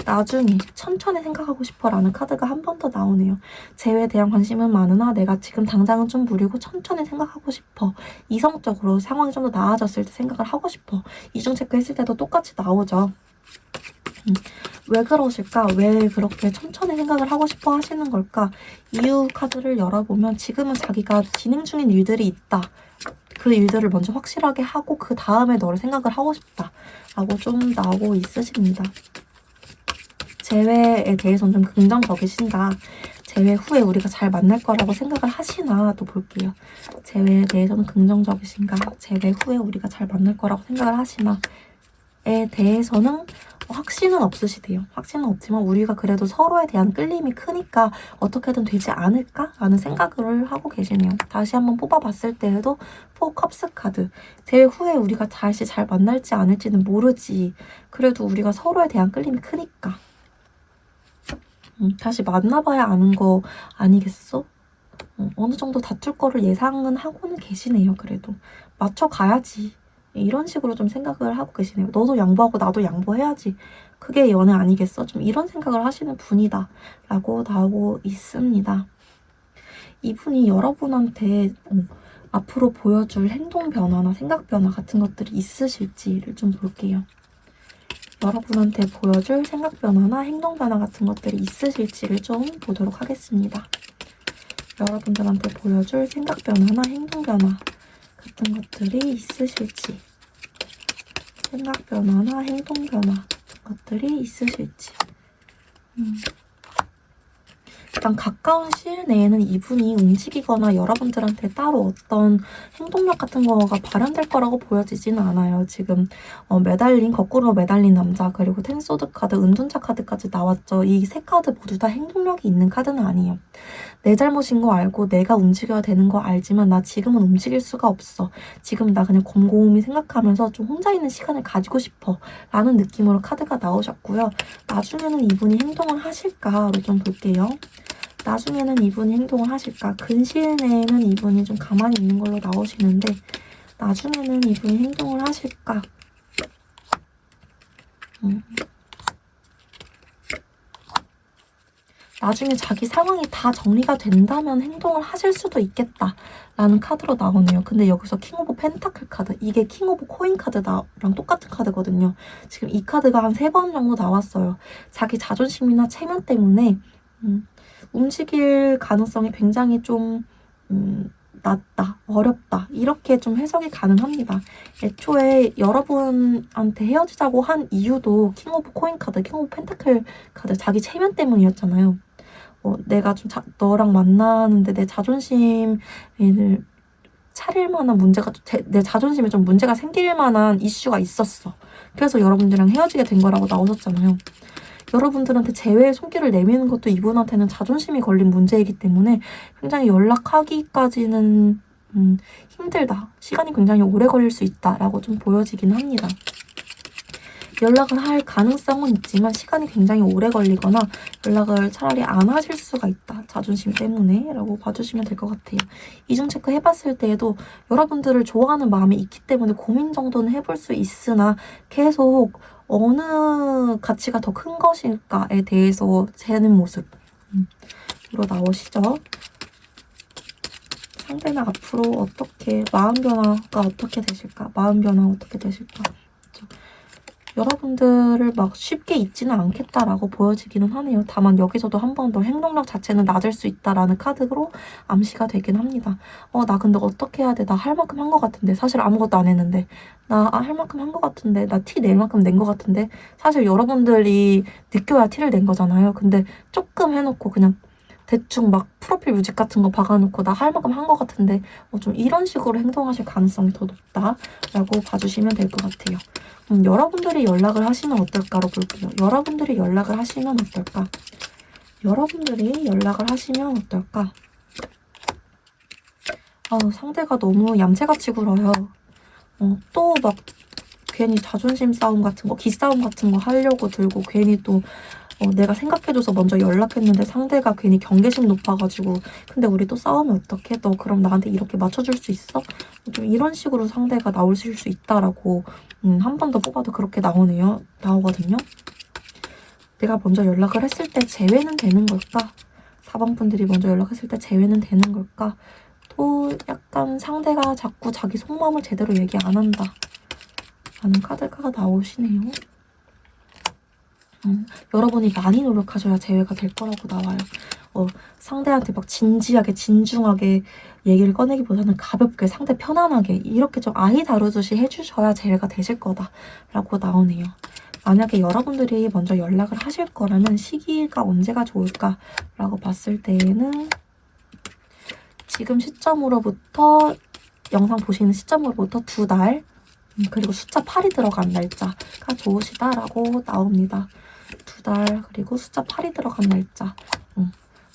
나중에 천천히 생각하고 싶어 라는 카드가 한 번 더 나오네요. 재회에 대한 관심은 많으나 내가 지금 당장은 좀 무리고 천천히 생각하고 싶어. 이성적으로 상황이 좀 더 나아졌을 때 생각을 하고 싶어. 이중 체크했을 때도 똑같이 나오죠. 왜 그러실까? 왜 그렇게 천천히 생각을 하고 싶어 하시는 걸까? 이유 카드를 열어보면 지금은 자기가 진행 중인 일들이 있다. 그 일들을 먼저 확실하게 하고 그 다음에 너를 생각을 하고 싶다. 라고 좀 나오고 있으십니다. 재회에 대해서는 좀 긍정적이신다. 재회 후에 우리가 잘 만날 거라고 생각을 하시나 또 볼게요. 재회에 대해서는 긍정적이신가? 재회 후에 우리가 잘 만날 거라고 생각을 하시나에 대해서는 확신은 없으시대요. 확신은 없지만 우리가 그래도 서로에 대한 끌림이 크니까 어떻게든 되지 않을까? 라는 생각을 하고 계시네요. 다시 한번 뽑아봤을 때에도 4컵스 카드. 제외 후에 우리가 다시 잘 만날지 않을지는 모르지. 그래도 우리가 서로에 대한 끌림이 크니까. 다시 만나봐야 아는 거 아니겠어? 어느 정도 다툴 거를 예상은 하고는 계시네요. 그래도 맞춰가야지. 이런 식으로 좀 생각을 하고 계시네요. 너도 양보하고 나도 양보해야지. 그게 연애 아니겠어? 좀 이런 생각을 하시는 분이다. 라고 나오고 있습니다. 이분이 여러분한테 앞으로 보여줄 행동 변화나 생각 변화 같은 것들이 있으실지를 좀 볼게요. 여러분한테 보여줄 생각 변화나 행동 변화 같은 것들이 있으실지를 좀 보도록 하겠습니다. 여러분들한테 보여줄 생각 변화나 행동 변화 같은 것들이 있으실지, 생각 변화나 행동 변화 같은 것들이 있으실지. 가장 가까운 시일 내에는 이분이 움직이거나 여러분들한테 따로 어떤 행동력 같은 거가 발현될 거라고 보여지지는 않아요. 지금 거꾸로 매달린 남자, 그리고 텐소드 카드, 은둔자 카드까지 나왔죠. 이 세 카드 모두 다 행동력이 있는 카드는 아니에요. 내 잘못인 거 알고 내가 움직여야 되는 거 알지만 나 지금은 움직일 수가 없어. 지금 나 그냥 곰곰이 생각하면서 좀 혼자 있는 시간을 가지고 싶어 라는 느낌으로 카드가 나오셨고요. 나중에는 이분이 행동을 하실까로 좀 볼게요. 나중에는 이분이 행동을 하실까? 근시일 내에는 이분이 좀 가만히 있는 걸로 나오시는데 나중에는 이분이 행동을 하실까? 나중에 자기 상황이 다 정리가 된다면 행동을 하실 수도 있겠다 라는 카드로 나오네요. 근데 여기서 킹 오브 펜타클 카드, 이게 킹 오브 코인 카드랑 똑같은 카드거든요. 지금 이 카드가 한 3번 정도 나왔어요. 자기 자존심이나 체면 때문에 움직일 가능성이 굉장히 좀 낮다, 어렵다 이렇게 좀 해석이 가능합니다. 애초에 여러분한테 헤어지자고 한 이유도 킹 오브 코인 카드, 킹 오브 펜타클 카드, 자기 체면 때문이었잖아요. 내가 좀 너랑 만나는데 내 자존심을 차릴 만한 문제가, 내 자존심에 좀 문제가 생길 만한 이슈가 있었어. 그래서 여러분들이랑 헤어지게 된 거라고 나오셨잖아요. 여러분들한테 재회의 손길을 내미는 것도 이분한테는 자존심이 걸린 문제이기 때문에 굉장히 연락하기까지는 힘들다. 시간이 굉장히 오래 걸릴 수 있다라고 좀 보여지긴 합니다. 연락을 할 가능성은 있지만 시간이 굉장히 오래 걸리거나 연락을 차라리 안 하실 수가 있다. 자존심 때문에 라고 봐주시면 될 것 같아요. 이중 체크 해봤을 때에도 여러분들을 좋아하는 마음이 있기 때문에 고민 정도는 해볼 수 있으나 계속 어느 가치가 더 큰 것일까에 대해서 재는 모습으로 나오시죠. 상대는 앞으로 어떻게, 마음 변화가 어떻게 되실까? 마음 변화 어떻게 되실까? 그렇죠? 여러분들을 막 쉽게 잊지는 않겠다라고 보여지기는 하네요. 다만 여기서도 한 번 더 행동력 자체는 낮을 수 있다라는 카드로 암시가 되긴 합니다. 나 근데 어떻게 해야 돼? 나 할 만큼 한 것 같은데. 사실 아무것도 안 했는데. 나 할 만큼 한 것 같은데. 나 티 낼 만큼 낸 것 같은데. 사실 여러분들이 느껴야 티를 낸 거잖아요. 근데 조금 해놓고 그냥 대충 막 프로필 뮤직 같은 거 박아놓고 나 할 만큼 한 것 같은데 좀 이런 식으로 행동하실 가능성이 더 높다라고 봐주시면 될 것 같아요. 여러분들이 연락을 하시면 어떨까로 볼게요. 여러분들이 연락을 하시면 어떨까? 여러분들이 연락을 하시면 어떨까? 상대가 너무 얌체같이 굴어요. 또 막 괜히 자존심 싸움 같은 거, 기싸움 같은 거 하려고 들고 괜히 또 내가 생각해줘서 먼저 연락했는데 상대가 괜히 경계심 높아가지고 근데 우리 또 싸우면 어떡해? 너 그럼 나한테 이렇게 맞춰줄 수 있어? 좀 이런 식으로 상대가 나오실 수 있다라고 한 번 더 뽑아도 그렇게 나오거든요. 내가 먼저 연락을 했을 때 재회는 되는 걸까? 4번 분들이 먼저 연락했을 때 재회는 되는 걸까? 또 약간 상대가 자꾸 자기 속마음을 제대로 얘기 안 한다 라는 카드가 나오시네요. 여러분이 많이 노력하셔야 재회가 될 거라고 나와요. 상대한테 막 진지하게 진중하게 얘기를 꺼내기보다는 가볍게 상대 편안하게 이렇게 좀 아이 다루듯이 해주셔야 재회가 되실 거다라고 나오네요. 만약에 여러분들이 먼저 연락을 하실 거라면 시기가 언제가 좋을까라고 봤을 때에는 지금 시점으로부터 영상 보시는 시점으로부터 2달 그리고 숫자 8이 들어간 날짜가 좋으시다라고 나옵니다. 2달 그리고 숫자 8이 들어간 날짜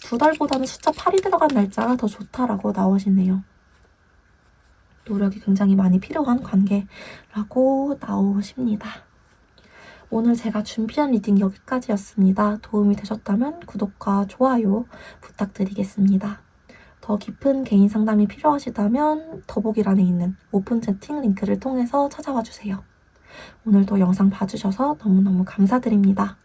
2달보다는 숫자 8이 들어간 날짜가 더 좋다라고 나오시네요. 노력이 굉장히 많이 필요한 관계라고 나오십니다. 오늘 제가 준비한 리딩 여기까지였습니다. 도움이 되셨다면 구독과 좋아요 부탁드리겠습니다. 더 깊은 개인 상담이 필요하시다면 더보기란에 있는 오픈 채팅 링크를 통해서 찾아와 주세요. 오늘도 영상 봐주셔서 너무너무 감사드립니다.